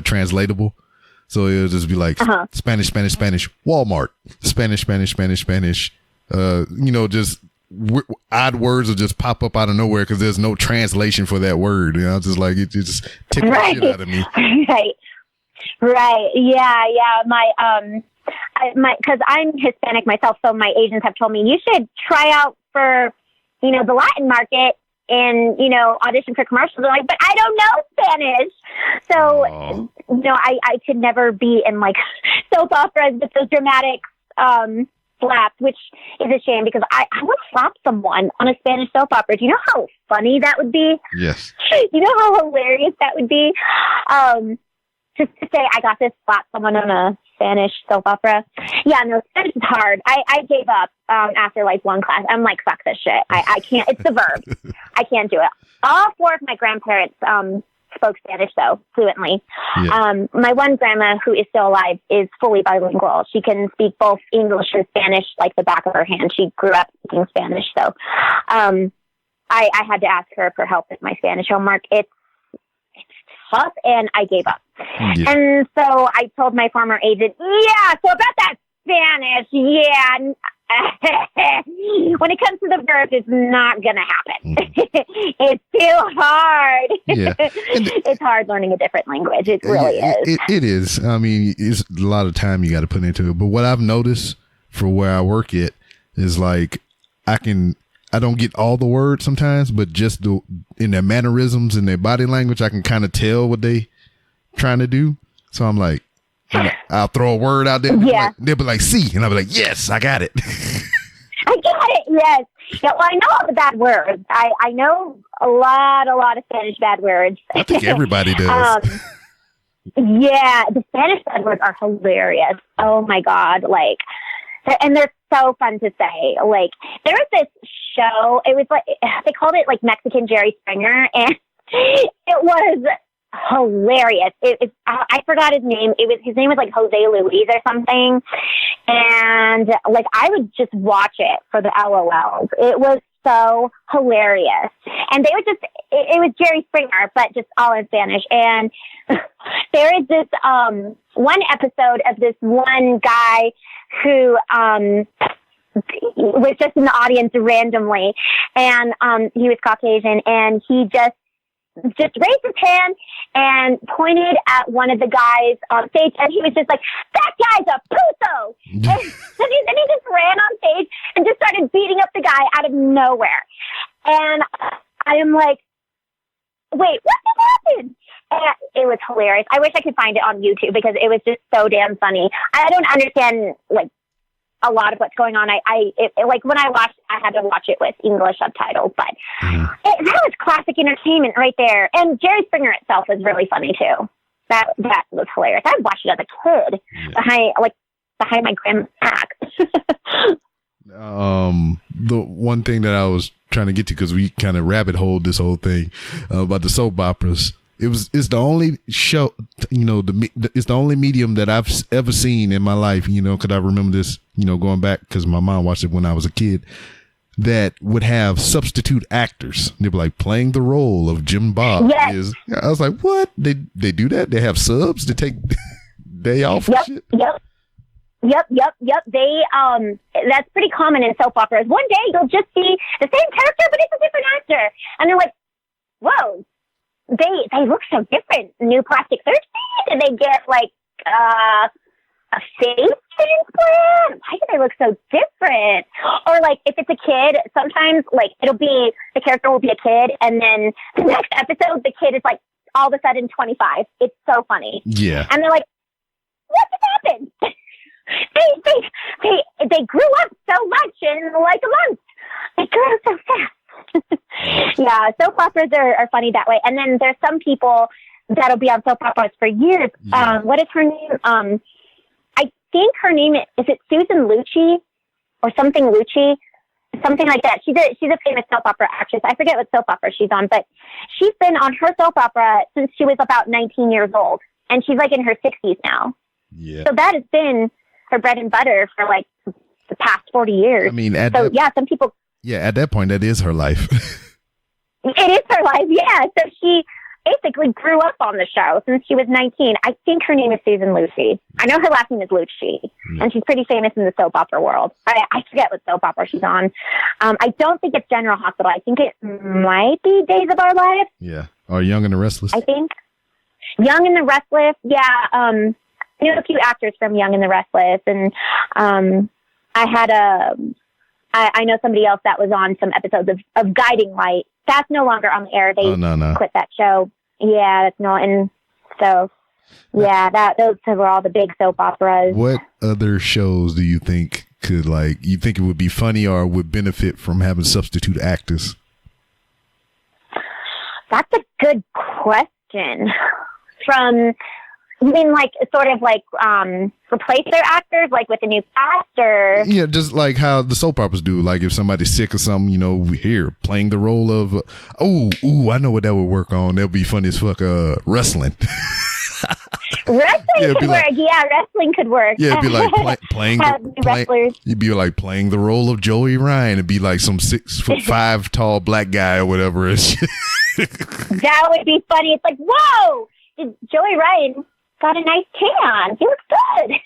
translatable. So it'll just be like Spanish, Walmart, Spanish. Just odd words will just pop up out of nowhere because there's no translation for that word. Just like it just tickles the shit out of me. Right. Yeah. Because I'm Hispanic myself, so my agents have told me you should try out for, the Latin market and, audition for commercials. They're like, but I don't know Spanish. So, I could never be in like soap operas with those dramatic, slaps, which is a shame because I would slap someone on a Spanish soap opera. Do you know how funny that would be? Yes. You know how hilarious that would be? Just to say I got to slap someone on a Spanish soap opera. Yeah, no, Spanish is hard. I gave up after like one class. I'm like, fuck this shit. I can't. It's the verb. I can't do it. All four of my grandparents spoke Spanish though fluently. Yeah. My one grandma, who is still alive, is fully bilingual. She can speak both English and Spanish like the back of her hand. She grew up speaking Spanish, so I had to ask her for help with my Spanish homework. It's tough, and I gave up. Yeah. And so I told my former agent, so about that Spanish, when it comes to the verbs, it's not going to happen. It's too hard. Yeah. It's hard learning a different language. It really is. It is. I mean, it's a lot of time you got to put into it. But what I've noticed for where I work at is like, I don't get all the words sometimes, but just in their mannerisms and their body language, I can kind of tell what they trying to do. So I'm like, I'll throw a word out there. They'll be like, see. And I'll be like, yes, I got it. I got it. Yes. Yeah, well, I know all the bad words. I know a lot of Spanish bad words. I think everybody does. Yeah, the Spanish bad words are hilarious. Oh my God. Like, and they're so fun to say. Like, there was this show, it was like, they called it like Mexican Jerry Springer, and it was hilarious. I forgot his name. His name was like Jose Luis or something. And like, I would just watch it for the LOLs. It was so hilarious. And they would just, it was Jerry Springer, but just all in Spanish. And there is this, one episode of this one guy who, was just in the audience randomly. And, he was Caucasian, and he just raised his hand and pointed at one of the guys on stage, and he was just like, "That guy's a puto!" and he just ran on stage and just started beating up the guy out of nowhere. And I am like, wait, what just happened? And it was hilarious. I wish I could find it on YouTube because it was just so damn funny. I don't understand, like, a lot of what's going on. Like when I watched, I had to watch it with English subtitles, but that was classic entertainment right there. And Jerry Springer itself was really funny too. That was hilarious. I watched it as a kid behind my grandma's back. The one thing that I was trying to get to, because we kind of rabbit holed this whole thing about the soap operas. It's the only show, it's the only medium that I've ever seen in my life, because I remember this, going back, because my mom watched it when I was a kid, that would have substitute actors. They'd be like playing the role of Jim Bob. Yes. I was like, what? They do that? They have subs to take day off? Yep, shit? Yep. They, that's pretty common in soap operas. One day you'll just see the same character, but it's a different actor. And they're like, whoa. They look so different. New plastic surgery? Did they get like a face transplant? Why do they look so different? Or like if it's a kid, sometimes like the character will be a kid, and then the next episode the kid is like all of a sudden 25. It's so funny. Yeah. And they're like, what just happened? they grew up so much in like a month. They grew up so fast. Yeah, soap operas are funny that way. And then there's some people that'll be on soap operas for years. Yeah. What is her name? I think her name is it Susan Lucci or something Lucci, something like that. She's a famous soap opera actress. I forget what soap opera she's on, but she's been on her soap opera since she was about 19 years old, and she's like in her 60s now. Yeah. So that has been her bread and butter for like the past 40 years. I mean, some people. Yeah, at that point, that is her life. It is her life, yeah. So she basically grew up on the show since she was 19. I think her name is Susan Lucci. I know her last name is Lucci, and she's pretty famous in the soap opera world. I forget what soap opera she's on. I don't think it's General Hospital. I think it might be Days of Our Lives. Yeah, or Young and the Restless. I think Young and the Restless. Yeah, I know a few actors from Young and the Restless, and I know somebody else that was on some episodes of Guiding Light. That's no longer on the air. They quit that show. Yeah, that's no. And so, yeah, those were all the big soap operas. What other shows do you think you think it would be funny or would benefit from having substitute actors? That's a good question. You mean like sort of like replace their actors like with a new cast, or yeah, just like how the soap operas do. Like if somebody's sick or something, here playing the role of I know what that would work on. That'd be funny as fuck. Wrestling. Wrestling could work. Yeah, wrestling could work. Yeah, it'd be like playing wrestlers. You'd be like playing the role of Joey Ryan. It'd be like some 6'5" tall black guy or whatever. That would be funny. It's like, whoa, did Joey Ryan got a nice tan? He looks good.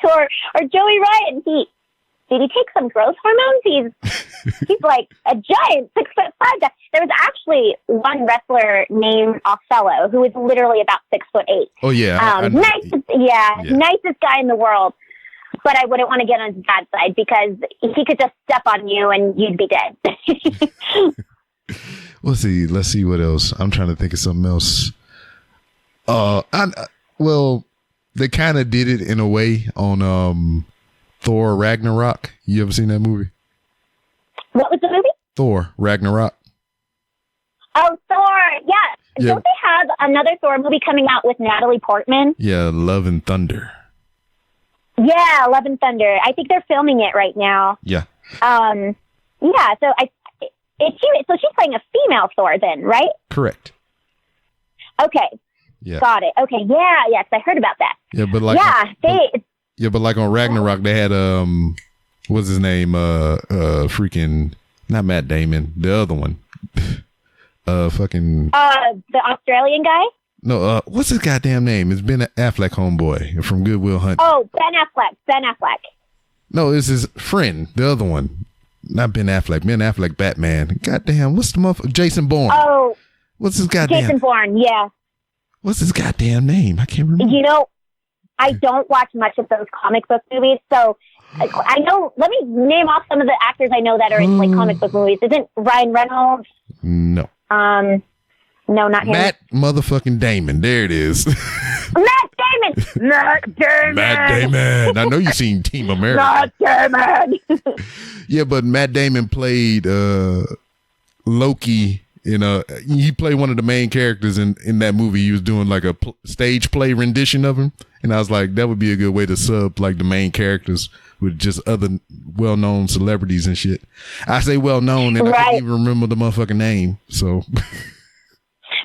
or Joey Ryan, did he take some growth hormones? He's like a giant 6'5" guy. There was actually one wrestler named Othello who was literally about 6'8". Oh yeah, nicest guy in the world. But I wouldn't want to get on his bad side because he could just step on you and you'd be dead. Let's see what else. I'm trying to think of something else. They kind of did it in a way on Thor Ragnarok. You ever seen that movie? What was the movie? Thor Ragnarok. Oh, Thor. Yeah. Don't they have another Thor movie coming out with Natalie Portman? Yeah, Love and Thunder. Yeah, Love and Thunder. I think they're filming it right now. Yeah. Yeah. So she's playing a female Thor then, right? Correct. Okay. Yeah. Got it. Okay. Yeah. Yes, I heard about that. Yeah, but like but like on Ragnarok, they had what's his name? Freaking not Matt Damon, the other one. Fucking. The Australian guy. No. What's his goddamn name? It's Ben Affleck, homeboy from Good Will Hunting. Oh, Ben Affleck. No, it's his friend, the other one. Not Ben Affleck. Ben Affleck, Batman. Goddamn, what's the motherfucker? Jason Bourne. Oh. What's his goddamn? Jason Bourne. Yeah. What's his goddamn name? I can't remember. You know, I don't watch much of those comic book movies, so I know. Let me name off some of the actors I know that are in like comic book movies. Isn't Ryan Reynolds? No. No, not him. Matt motherfucking Damon. There it is. Matt Damon. Matt Damon. I know you've seen Team America. Matt Damon. Yeah, but Matt Damon played Loki he played one of the main characters in that movie. He was doing like a stage play rendition of him, and I was like, that would be a good way to sub like the main characters with just other well-known celebrities and shit. I say well-known, and I can't even remember the motherfucking name. So,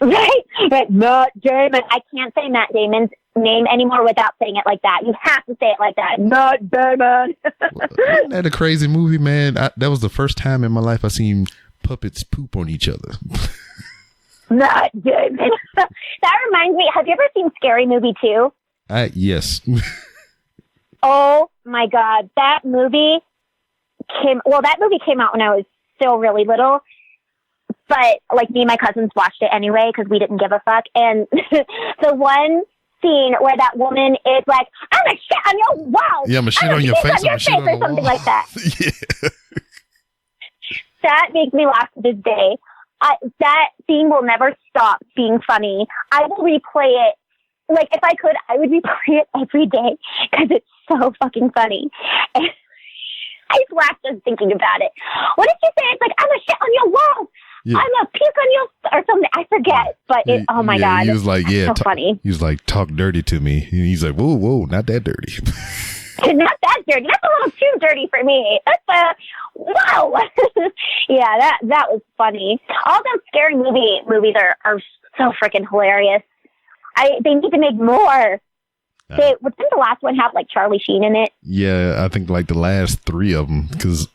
right, Matt Damon. I can't say Matt Damon's name anymore without saying it like that. You have to say it like that, Matt Damon. Isn't that a crazy movie, man? That was the first time in my life I seen puppets poop on each other. Not good. That reminds me, have you ever seen Scary Movie 2? Yes. Oh my God. That movie came out when I was still really little, but like me and my cousins watched it anyway because we didn't give a fuck. And the one scene where that woman is like, I'm gonna shit on your wall. Yeah, I'm gonna shit on your face. Or something like that. Yeah. That makes me laugh to this day. That scene will never stop being funny. I will replay it. Like, if I could, I would replay it every day because it's so fucking funny. And I just laughed just thinking about it. What did you say? It's like, I'm a shit on your wall. Yeah. I'm a puke on your... Or something. I forget. But oh my God. He was like, yeah. So funny. He was like, talk dirty to me. And he's like, whoa, not that dirty. Not that dirty. That's a little too dirty for me. That's wow. Yeah, that was funny. All those scary movies are so freaking hilarious. They need to make more. Didn't the last one have like Charlie Sheen in it? Yeah, I think like the last 3 of them, because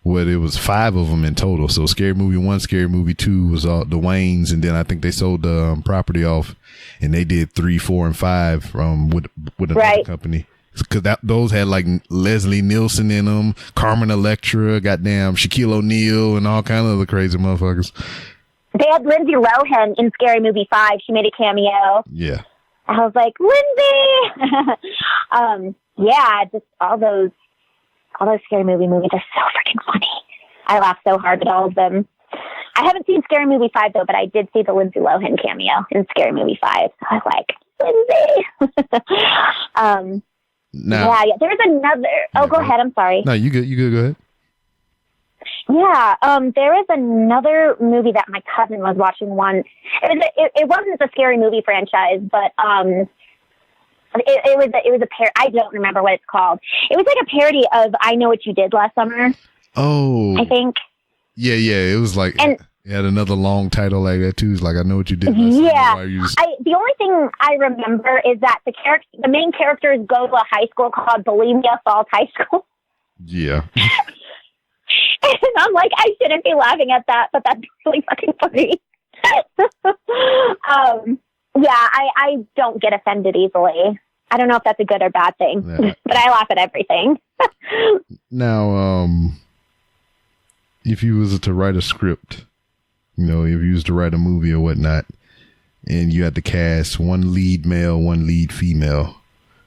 it was 5 of them in total. So Scary Movie 1, Scary Movie 2 was all the Waynes, and then I think they sold the property off, and they did 3, 4, and 5 with another company. Because those had like Leslie Nielsen in them, Carmen Electra, goddamn Shaquille O'Neal, and all kind of other crazy motherfuckers. They had Lindsay Lohan in Scary Movie 5. She made a cameo. Yeah. I was like, Lindsay! Yeah, just all those Scary Movie movies are so freaking funny. I laughed so hard at all of them. I haven't seen Scary Movie 5 though, but I did see the Lindsay Lohan cameo in Scary Movie 5. So I was like, Lindsay! Yeah. There's another. Oh, go ahead. I'm sorry. No, you good. Go ahead. Yeah. There is another movie that my cousin was watching once. It wasn't the Scary Movie franchise, but it was a parody. I don't remember what it's called. It was like a parody of I Know What You Did Last Summer. Oh. I think. Yeah. It was like. It had another long title like that too. It's like I Know What You Did. Yeah. The only thing I remember is that the main characters go to a high school called Bulimia Falls High School. Yeah. And I'm like, I shouldn't be laughing at that, but that's really fucking funny. Yeah, I don't get offended easily. I don't know if that's a good or bad thing, but I laugh at everything. Now, if you was to write a script, if you was to write a movie or whatnot, and you had to cast one lead male, one lead female,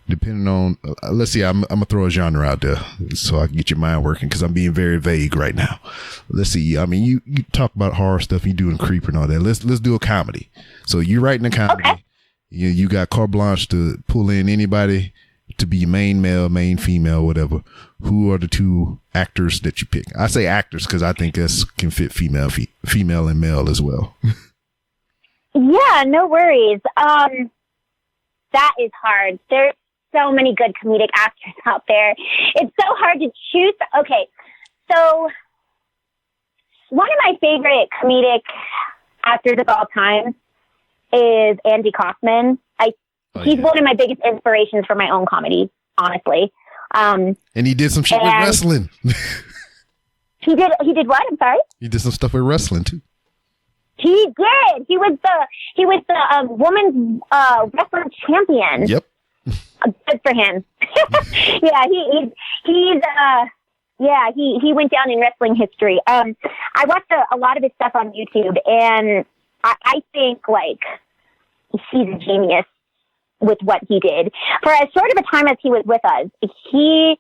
depending on, let's see, I'm gonna throw a genre out there so I can get your mind working because I'm being very vague right now. Let's see. I mean, you talk about horror stuff, you doing creep and all that. Let's do a comedy. So you're writing a comedy. Okay. You got carte blanche to pull in anybody to be main male, main female, whatever, who are the two actors that you pick? I say actors because I think this can fit female and male as well. Yeah, no worries. That is hard. There's so many good comedic actors out there. It's so hard to choose. Okay, so one of my favorite comedic actors of all time is Andy Kaufman. He's one of my biggest inspirations for my own comedy, honestly. And he did some shit with wrestling. He did what? I'm sorry? He did some stuff with wrestling too. He did. He was the women's wrestling champion. Yep. Good for him. Yeah, he went down in wrestling history. I watched a lot of his stuff on YouTube, and I think like he's a genius with what he did. For as short of a time as he was with us, he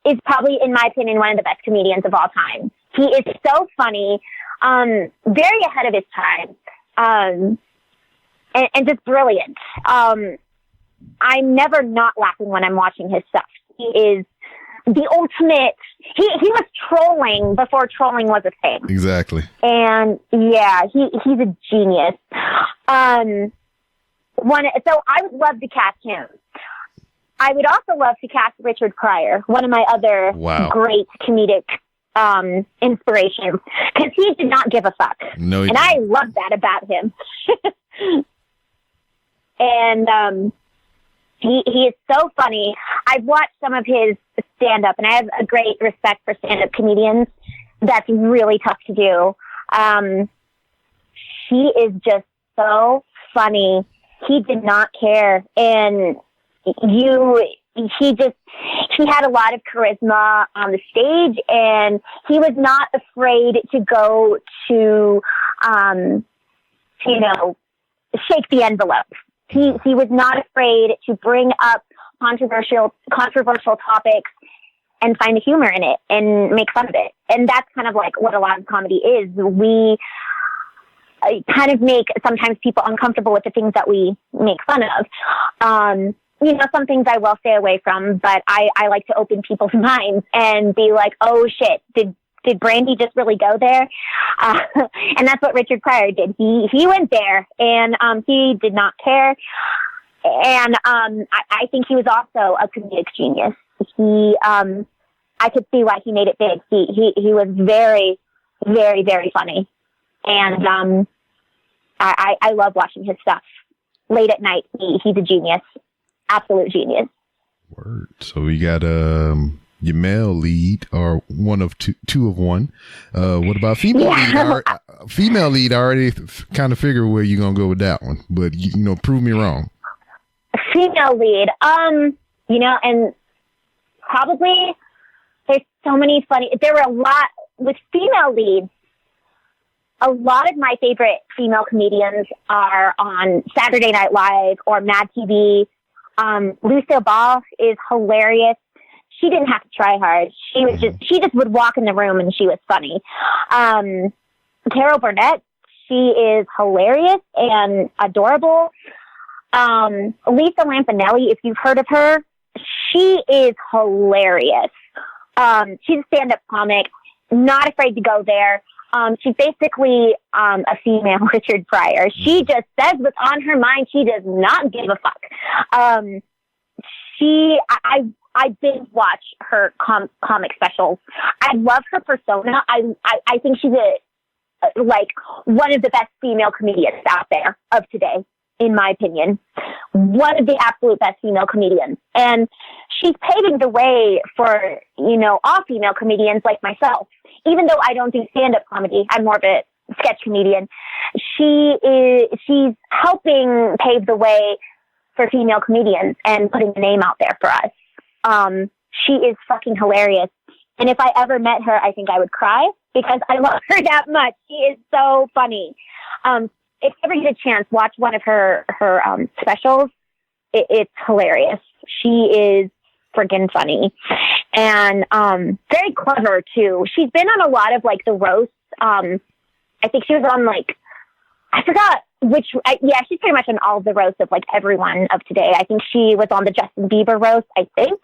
is probably, in my opinion, one of the best comedians of all time. He is so funny, very ahead of his time, and just brilliant. I'm never not laughing when I'm watching his stuff. He is the ultimate. He was trolling before trolling was a thing. Exactly. And yeah, he's a genius. So I would love to cast him. I would also love to cast Richard Pryor, one of my other great comedic inspirations, because he did not give a fuck. No, and I love that about him. And he is so funny. I've watched some of his stand-up, and I have a great respect for stand-up comedians. That's really tough to do. He is just so funny. He did not care. And he had a lot of charisma on the stage, and he was not afraid to go to, shake the envelope. He was not afraid to bring up controversial topics and find the humor in it and make fun of it. And that's kind of like what a lot of comedy is. We kind of make sometimes people uncomfortable with the things that we make fun of. Some things I will stay away from, but I like to open people's minds and be like, oh shit, did Brandi just really go there? And that's what Richard Pryor did. He went there, and he did not care. And I think he was also a comedic genius. I could see why he made it big. He was very, very, very funny. And I love watching his stuff late at night. He's a genius, absolute genius. Word. So we got your male lead, or one of two of one. What about female lead? Female lead, I already kind of figure where you're gonna go with that one, but prove me wrong. Female lead, and probably there's so many funny. There were a lot with female leads. A lot of my favorite female comedians are on Saturday Night Live or Mad TV. Lucille Ball is hilarious. She didn't have to try hard. She just would walk in the room and she was funny. Carol Burnett, she is hilarious and adorable. Lisa Lampanelli, if you've heard of her, she is hilarious. She's a stand-up comic, not afraid to go there. She's basically a female Richard Pryor. She just says what's on her mind. She does not give a fuck. I binge watch her comic specials. I love her persona. I think she's one of the best female comedians out there of today, in my opinion. One of the absolute best female comedians. And she's paving the way for, all female comedians like myself. Even though I don't do stand-up comedy, I'm more of a sketch comedian. She's helping pave the way for female comedians and putting the name out there for us. She is fucking hilarious. And if I ever met her, I think I would cry because I love her that much. She is so funny. If you ever get a chance, watch one of her specials. It's hilarious. She is friggin' funny and very clever too. She's been on a lot of the roasts. I think she was on I forgot which. Yeah, she's pretty much on all of the roasts of like everyone of today. I think she was on the Justin Bieber roast, I think,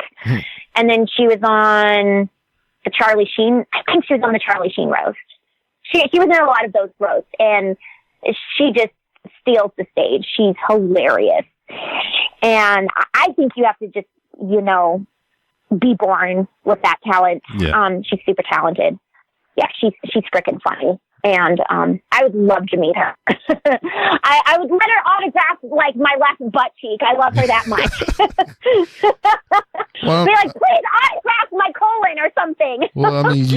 and then she was on the Charlie Sheen. I think she was on the Charlie Sheen roast. She was in a lot of those roasts, and she just steals the stage. She's hilarious, and I think you have to just be born with that talent. Yeah. She's super talented. Yeah, she's freaking funny. And I would love to meet her. I would let her autograph like my left butt cheek. I love her that much. Well, be like, please autograph my colon or something. Well, I mean,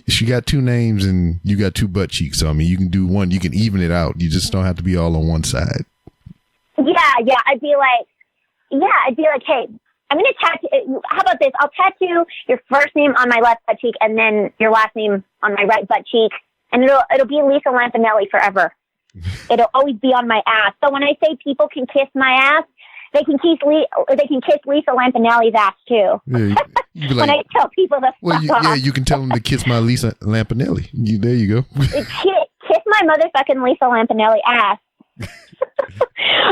she got two names and you got two butt cheeks. So I mean, you can do one. You can even it out. You just don't have to be all on one side. Yeah. I'd be like, hey, I'm going to tattoo. How about this? I'll tattoo your first name on my left butt cheek and then your last name on my right butt cheek. And it'll be Lisa Lampanelli forever. It'll always be on my ass. So when I say people can kiss my ass, they can kiss Lisa Lampanelli's ass too. Yeah, like, when I tell people to fuck off. Yeah, you can tell them to kiss my Lisa Lampanelli. There you go. Kiss my motherfucking Lisa Lampanelli ass.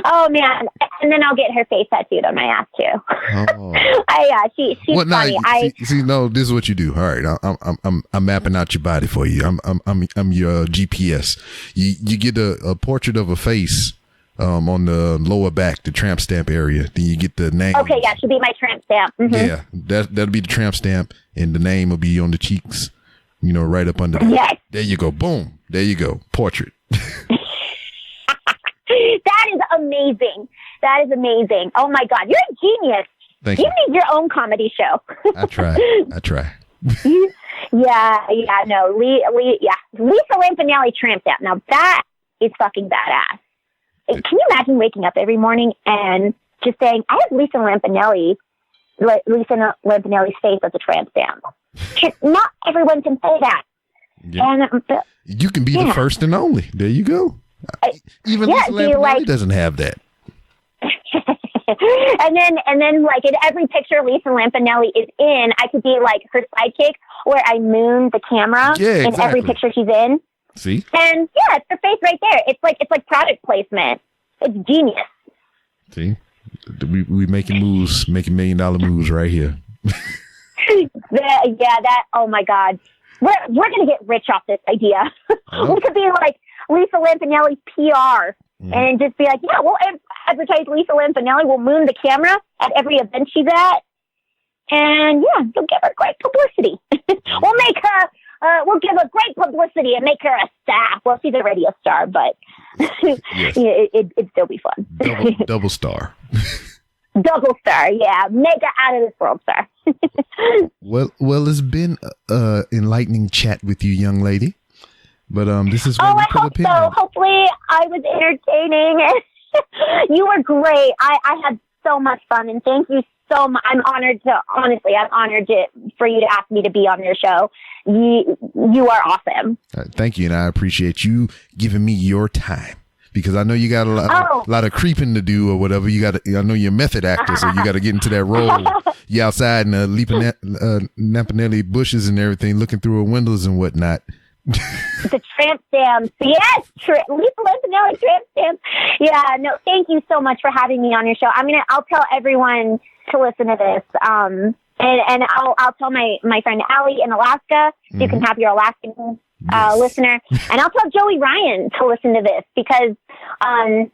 Oh man! And then I'll get her face tattooed on my ass too. Oh. She's funny. No, this is what you do. All right, I'm mapping out your body for you. I'm your GPS. You get a portrait of a face on the lower back, the tramp stamp area. Then you get the name. Okay, yeah, should be my tramp stamp. Mm-hmm. Yeah, that'll be the tramp stamp, and the name will be on the cheeks. Right up under. Yes. There you go. Boom. There you go. Portrait. That is amazing. Oh my God, you're a genius. Thank you. You need your own comedy show. I try. No, Lisa Lampanelli tramp stamp. Now that is fucking badass. Can you imagine waking up every morning and just saying, I have Lisa Lampanelli's face as a tramp stamp? Not everyone can say that. Yeah. And you can be the first and only. There you go. Even Lisa Lampanelli doesn't have that. and then like in every picture Lisa Lampanelli is in, I could be like her sidekick where I moon the camera in every picture she's in. See? And it's her face right there. It's like product placement. It's genius. See? We making moves, making $1 million moves right here. Oh my God. We're going to get rich off this idea. We could be like Lisa Lampanelli's PR and just be like, we'll advertise Lisa Lampanelli. We'll moon the camera at every event she's at. And we'll give her great publicity. We'll make her, we'll give her great publicity and make her a star. Well, she's already a star, but it'd still be fun. Double star. Double star, yeah. Mega out of this world star. Well, it's been enlightening chat with you, young lady. But this is where we put a pin. So hopefully I was entertaining. You were great. I had so much fun, and thank you so much. I'm honored for you to ask me to be on your show. You are awesome. Thank you, and I appreciate you giving me your time. Because I know you got a lot of creeping to do or whatever. I know you're a method actor, so you got to get into that role. You outside and leaping Lampanelli bushes and everything, looking through windows and whatnot. The tramp stamps. Yes, Lisa Lampanelli tramp stamps. Yeah, no, thank you so much for having me on your show. I'll tell everyone to listen to this. And I'll tell my friend Allie in Alaska. You can have your Alaskan listener, and I'll tell Joey Ryan to listen to this because I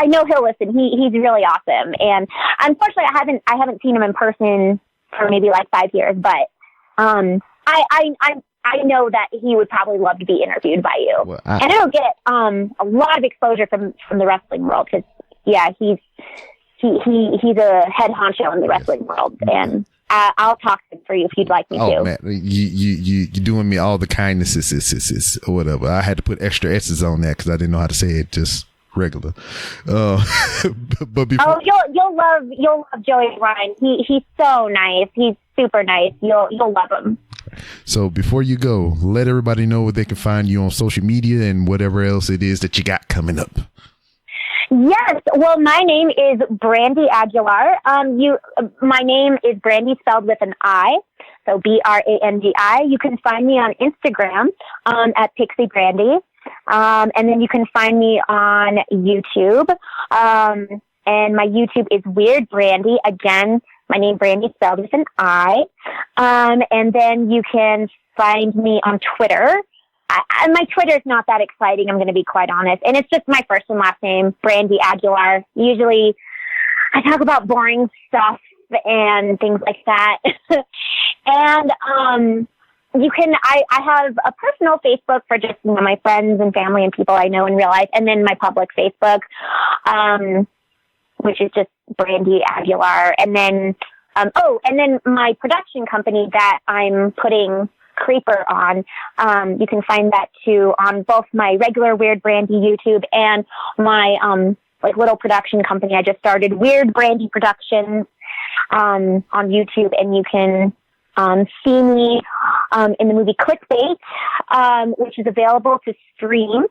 know he'll listen. He's really awesome, and unfortunately, I haven't seen him in person for maybe like 5 years, but I know that he would probably love to be interviewed by you, and it'll get a lot of exposure from the wrestling world because he's a head honcho in the wrestling world, and I'll talk to him for you if you'd like me to. Oh man, you doing me all the kindnesses or whatever. I had to put extra S's on that because I didn't know how to say it just regular. But before, you'll love Joey Ryan. He's so nice. He's super nice. You'll love him. So before you go, let everybody know where they can find you on social media and whatever else it is that you got coming up. Yes. Well, my name is Brandi Aguilar. My name is Brandi spelled with an I, so Brandi. You can find me on Instagram at Pixie Brandi. And then you can find me on YouTube. And my YouTube is Weird Brandi. Again, my name Brandi spelled with an I. And then you can find me on Twitter. My Twitter is not that exciting, I'm going to be quite honest. And it's just my first and last name, Brandi Aguilar. Usually I talk about boring stuff and things like that. And I have a personal Facebook for just my friends and family and people I know in real life, and then my public Facebook, which is just Brandi Aguilar. And then and then my production company that I'm putting Creeper on, you can find that too on both my regular Weird Brandi YouTube and my little production company I just started, Weird Brandi Productions, on YouTube. And you can see me in the movie Clickbait, which is available to stream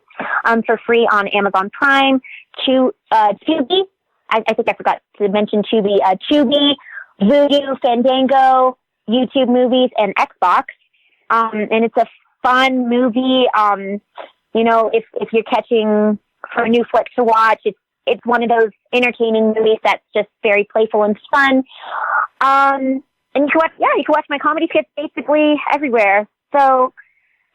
for free on Amazon Prime, Tubi. I think I forgot to mention Tubi. Tubi, Voodoo, Fandango, YouTube Movies, and Xbox. And it's a fun movie. If you're catching for a new flick to watch, it's one of those entertaining movies that's just very playful and fun. And you can watch my comedy skits basically everywhere. So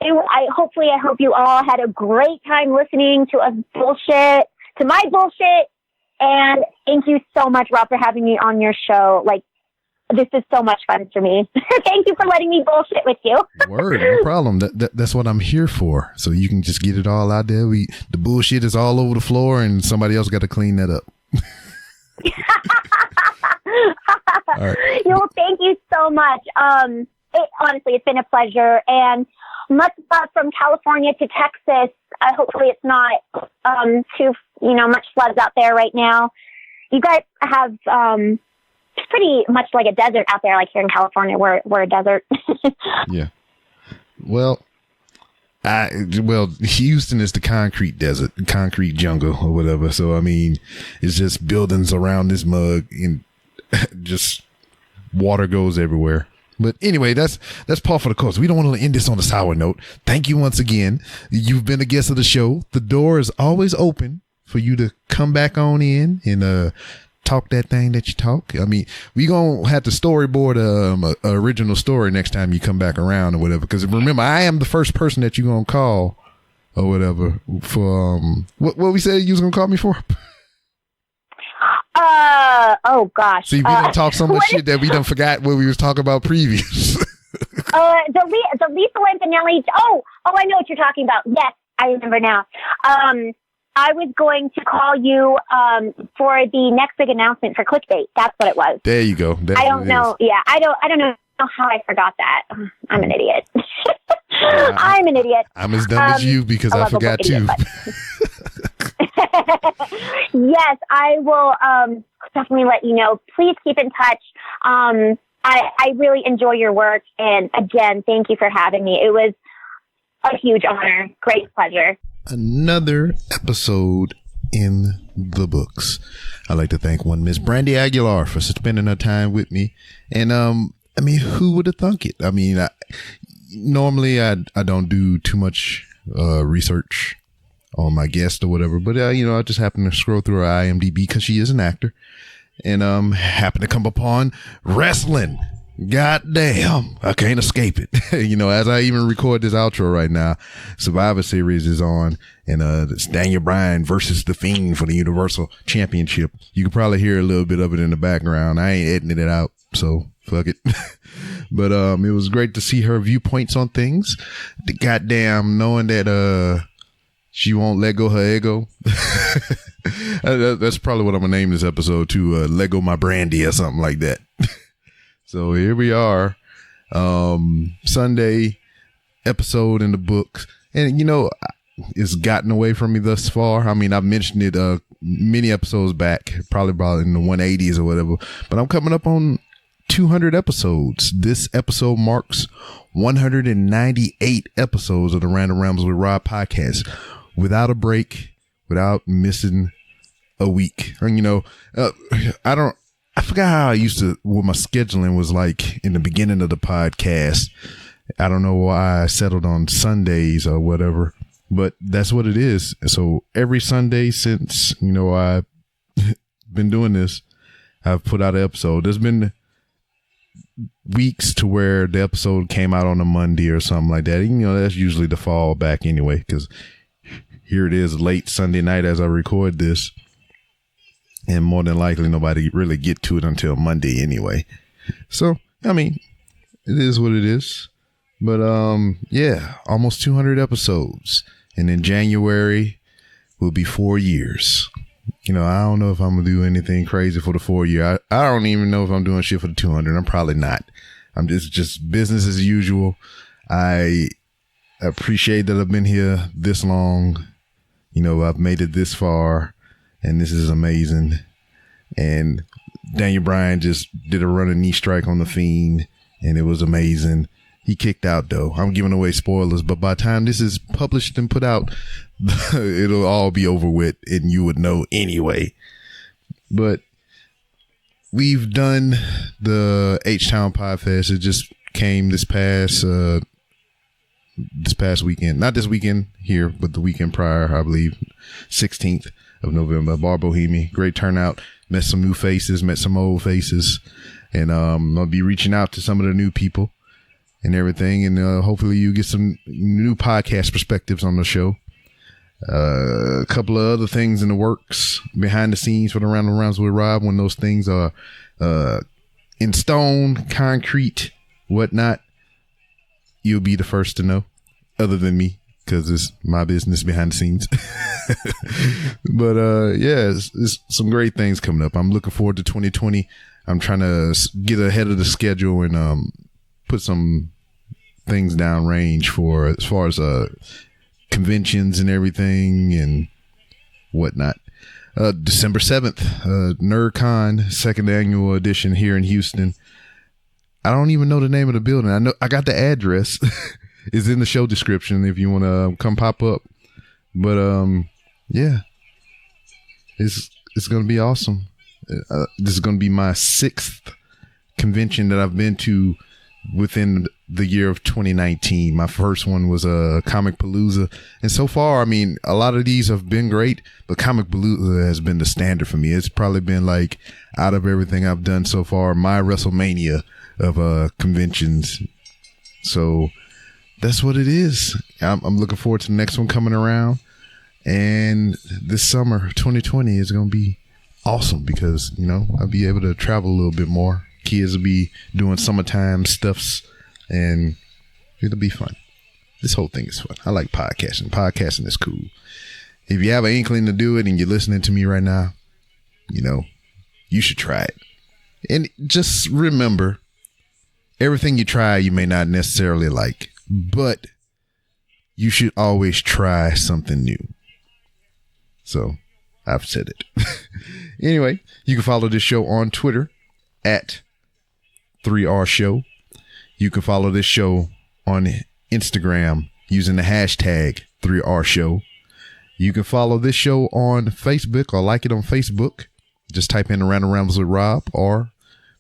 I hope you all had a great time listening to my bullshit. And thank you so much, Rob, for having me on your show. This is so much fun for me. Thank you for letting me bullshit with you. Word, no problem. That's what I'm here for. So you can just get it all out there. The bullshit is all over the floor, and somebody else got to clean that up. All right. Thank you so much. Honestly, it's been a pleasure, and much love from California to Texas. Hopefully, it's not too much floods out there right now. You guys have it's pretty much like a desert out there, like here in California. We're a desert. Yeah. Well, Houston is the concrete desert, concrete jungle or whatever. So, I mean, it's just buildings around this mug and just water goes everywhere. But anyway, that's par for the course. We don't want to end this on a sour note. Thank you once again. You've been a guest of the show. The door is always open for you to come back on in and talk that thing that you talk. I mean, we gonna have to storyboard a original story next time you come back around or whatever. Because remember, I am the first person that you gonna call or whatever for what we said you was gonna call me for. Oh gosh. See, we done talked so much shit that we done forgot what we was talking about previous. The Lisa Lampanelli. Oh, I know what you're talking about. Yes, I remember now. I was going to call you for the next big announcement for Clickbait. That's what it was. There you go. I don't know. Yeah, I don't know how I forgot that. I'm an idiot. I'm an idiot. I'm as dumb as you because I forgot too. Yes, I will definitely let you know. Please keep in touch. I really enjoy your work. And again, thank you for having me. It was a huge honor. Great pleasure. Another episode in the books. I'd like to thank one Miss Brandi Aguilar for spending her time with me. And I mean, who would have thunk it? I mean, normally I don't do too much research on my guest or whatever, but I just happened to scroll through her IMDb because she is an actor, and happened to come upon wrestling. God damn, I can't escape it. As I even record this outro right now, Survivor Series is on, and it's Daniel Bryan versus The Fiend for the Universal Championship. You can probably hear a little bit of it in the background. I ain't editing it out, so fuck it. But it was great to see her viewpoints on things. The goddamn knowing that she won't let go her ego. That's probably what I'm gonna name this episode too. Let Go My Brandi or something like that. So here we are, Sunday episode in the books, and it's gotten away from me thus far. I mean, I've mentioned it many episodes back, probably about in the 180s or whatever, but I'm coming up on 200 episodes. This episode marks 198 episodes of the Random Rambles with Rob podcast without a break, without missing a week. And, I forgot how I used to, what my scheduling was like in the beginning of the podcast. I don't know why I settled on Sundays or whatever, but that's what it is. So every Sunday since, I've been doing this, I've put out an episode. There's been weeks to where the episode came out on a Monday or something like that. That's usually the fallback anyway, because here it is late Sunday night as I record this, and more than likely nobody really get to it until Monday anyway. So, it is what it is. But almost 200 episodes, and in January will be 4 years. I don't know if I'm gonna do anything crazy for the 4 year. I don't even know if I'm doing shit for the 200. I'm probably not. I'm just business as usual. I appreciate that I've been here this long. I've made it this far, and this is amazing. And Daniel Bryan just did a running knee strike on the Fiend, and it was amazing. He kicked out, though. I'm giving away spoilers, but by the time this is published and put out, it'll all be over with, and you would know anyway. But we've done the H-Town Pod Fest. It just came this past weekend. Not this weekend here, but the weekend prior, I believe, 16th of November. Bar Bohemia. Great turnout. Met some new faces, met some old faces. And I'll be reaching out to some of the new people and everything. And hopefully you get some new podcast perspectives on the show. A couple of other things in the works behind the scenes for the Round and Rounds with Rob, when those things are in stone, concrete, whatnot, you'll be the first to know, other than me, because it's my business behind the scenes. But it's some great things coming up. I'm looking forward to 2020. I'm trying to get ahead of the schedule and put some things down range for as far as conventions and everything and whatnot. December 7th, NerdCon, second annual edition here in Houston. I don't even know the name of the building. I know I got the address. It's in the show description if you want to come pop up. But it's going to be awesome. This is going to be my 6th convention that I've been to within the year of 2019. My first one was Comic Palooza, and so far, a lot of these have been great, but Comic Palooza has been the standard for me. It's probably been, like, out of everything I've done so far, my WrestleMania of conventions. So that's what it is. I'm looking forward to the next one coming around, and this summer 2020 is going to be awesome because I'll be able to travel a little bit more. Kids will be doing summertime stuffs, and it'll be fun. This whole thing is fun. I like podcasting. Podcasting is cool. If you have an inkling to do it and you're listening to me right now, you should try it. And just remember, everything you try, you may not necessarily like, but you should always try something new. So I've said it. Anyway, you can follow this show on Twitter at 3R Show. You can follow this show on Instagram using the hashtag 3R Show. You can follow this show on Facebook or like it on Facebook. Just type in Random Rambles with Rob or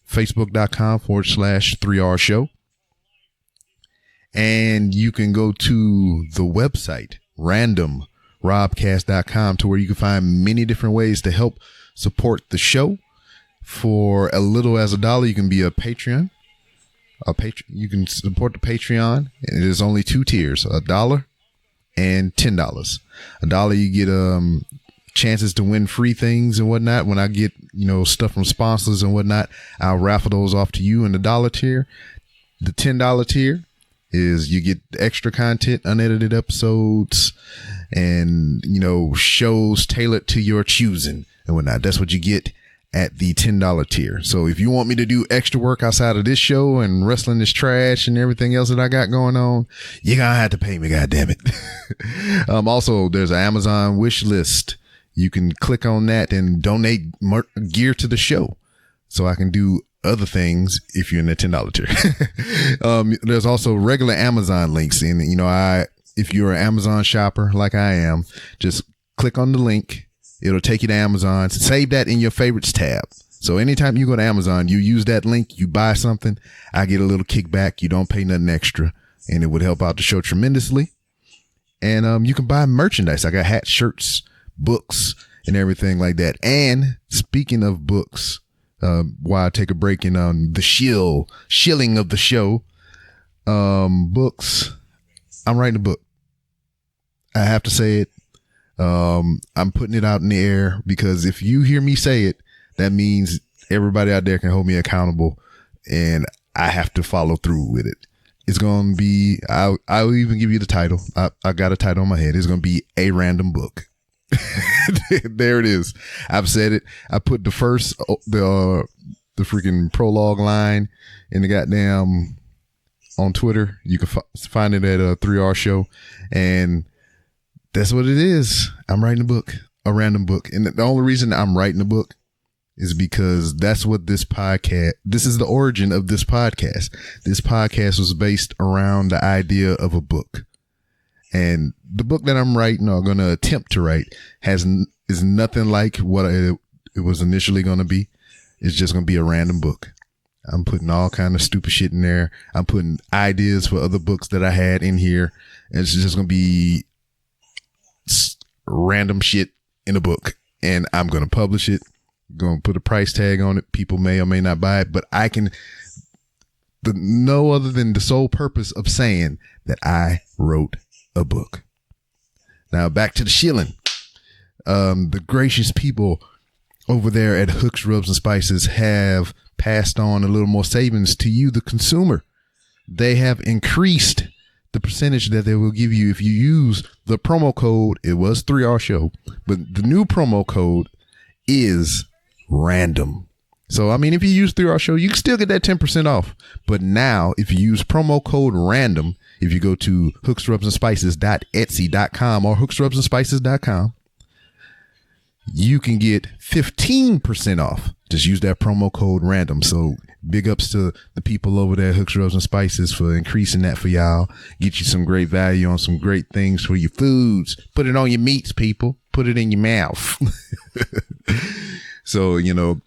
facebook.com/3R Show. And you can go to the website randomrobcast.com to where you can find many different ways to help support the show. For a little as $1, you can be a Patreon. You can support the Patreon, and it is only 2 tiers: $1 and $10. $1, you get chances to win free things and whatnot. When I get stuff from sponsors and whatnot, I'll raffle those off to you in the $1 tier. The $10 tier is you get extra content, unedited episodes, and shows tailored to your choosing and whatnot. That's what you get at the $10 tier. So if you want me to do extra work outside of this show and wrestling is trash and everything else that I got going on, you're gonna have to pay me, goddammit. Also, there's an Amazon wish list. You can click on that and donate gear to the show so I can do other things if you're in the $10 tier. There's also regular Amazon links. And, if you're an Amazon shopper like I am, just click on the link. It'll take you to Amazon. Save that in your favorites tab. So anytime you go to Amazon, you use that link, you buy something, I get a little kickback. You don't pay nothing extra, and it would help out the show tremendously. And you can buy merchandise. I got hats, shirts, books, and everything like that. And speaking of books, while I take a break in the shilling of the show, books, I'm writing a book. I have to say it. I'm putting it out in the air because if you hear me say it, that means everybody out there can hold me accountable, and I have to follow through with it. It's going to be, I'll even give you the title. I got a title on my head. It's going to be A Random Book. There it is. I've said it. I put the freaking prologue line in the goddamn on Twitter. You can find it at a 3R show, and that's what it is. I'm writing a book, a random book. And the only reason I'm writing a book is because that's what this is the origin of this podcast. This podcast was based around the idea of a book. And the book that I'm writing or going to attempt to write is nothing like what it was initially going to be. It's just going to be a random book. I'm putting all kind of stupid shit in there. I'm putting ideas for other books that I had in here. And it's just going to be random shit in a book. And I'm going to publish it. Going to put a price tag on it. People may or may not buy it, but I can, no other than the sole purpose of saying that I wrote a book. Now back to the shilling. The gracious people over there at Hooks, Rubs, and Spices have passed on a little more savings to you, the consumer. They have increased the percentage that they will give you if you use the promo code. It was 3R show, but the new promo code is random. So, I mean, if you use 3R show, you can still get that 10% off. But now, if you use promo code random, if you go to hooksrubsandspices.etsy.com or hooksrubsandspices.com, you can get 15% off. Just use that promo code random. So big ups to the people over there at Hooks, Rubs, and Spices for increasing that for y'all. Get you some great value on some great things for your foods. Put it on your meats, people. Put it in your mouth. So, and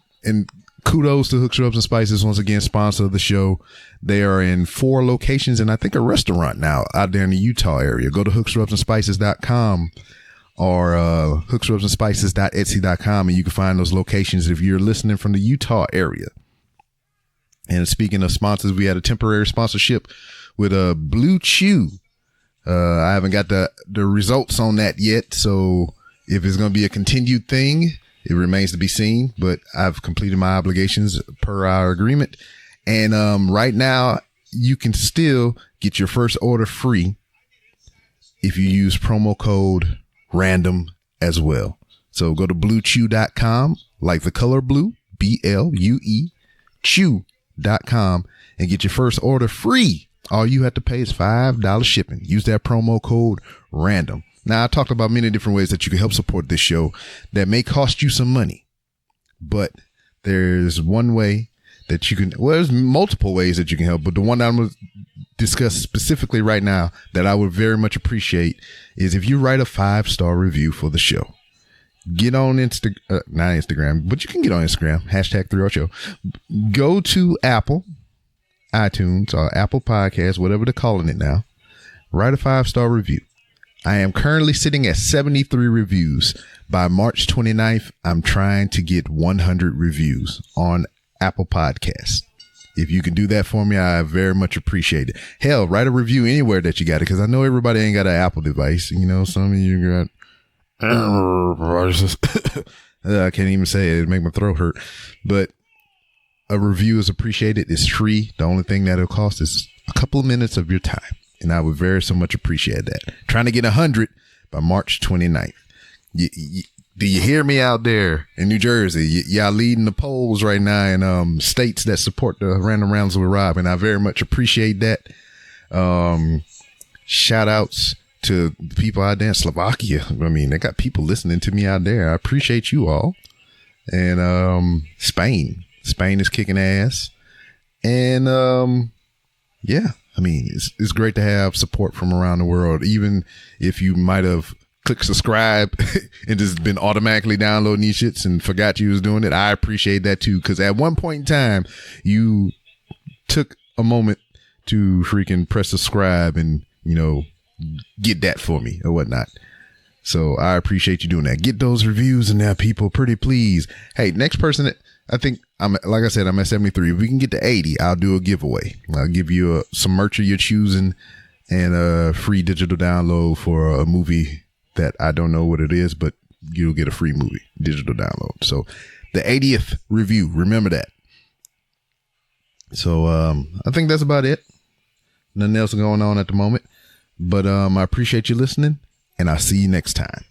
kudos to Hooks, Rubs, and Spices, once again, sponsor of the show. They are in 4 locations and I think a restaurant now out there in the Utah area. Go to hooksrubsandspices.com or hooksrubsandspices.etsy.com and you can find those locations if you're listening from the Utah area. And speaking of sponsors, we had a temporary sponsorship with Blue Chew. I haven't got the results on that yet, so if it's going to be a continued thing, it remains to be seen, but I've completed my obligations per our agreement. And right now, you can still get your first order free if you use promo code random as well. So go to bluechew.com, like the color blue, BLUE, chew.com, and get your first order free. All you have to pay is $5 shipping. Use that promo code random. Now, I talked about many different ways that you can help support this show that may cost you some money, but there's one way that you can, well, there's multiple ways that you can help, but the one that I'm going to discuss specifically right now that I would very much appreciate is if you write a 5-star review for the show. Get on not Instagram, but you can get on Instagram, #3R show. Go to Apple, iTunes, or Apple Podcasts, whatever they're calling it now. Write a 5-star review. I am currently sitting at 73 reviews. By March 29th, I'm trying to get 100 reviews on Apple Podcasts. If you can do that for me, I very much appreciate it. Hell, write a review anywhere that you got it, because I know everybody ain't got an Apple device. Some of you got... I can't even say it. It make my throat hurt. But a review is appreciated. It's free. The only thing that it'll cost is a couple of minutes of your time. And I would very so much appreciate that. Trying to get 100 by March 29th. Do you hear me out there in New Jersey? Y'all leading the polls right now in states that support the Random Rounds with Rob. And I very much appreciate that. Shout outs to the people out there in Slovakia. I mean, they got people listening to me out there. I appreciate you all. And Spain is kicking ass. And yeah. I mean, it's great to have support from around the world, even if you might have clicked subscribe and just been automatically downloading these shits and forgot you was doing it. I appreciate that too, because at one point in time, you took a moment to freaking press subscribe and, get that for me or whatnot. So I appreciate you doing that. Get those reviews in there, people. Pretty please. Hey, next person that I think like I said, I'm at 73. If we can get to 80, I'll do a giveaway. I'll give you some merch of your choosing and a free digital download for a movie that I don't know what it is, but you'll get a free movie digital download. So the 80th review, remember that. So I think that's about it. Nothing else going on at the moment, but I appreciate you listening, and I'll see you next time.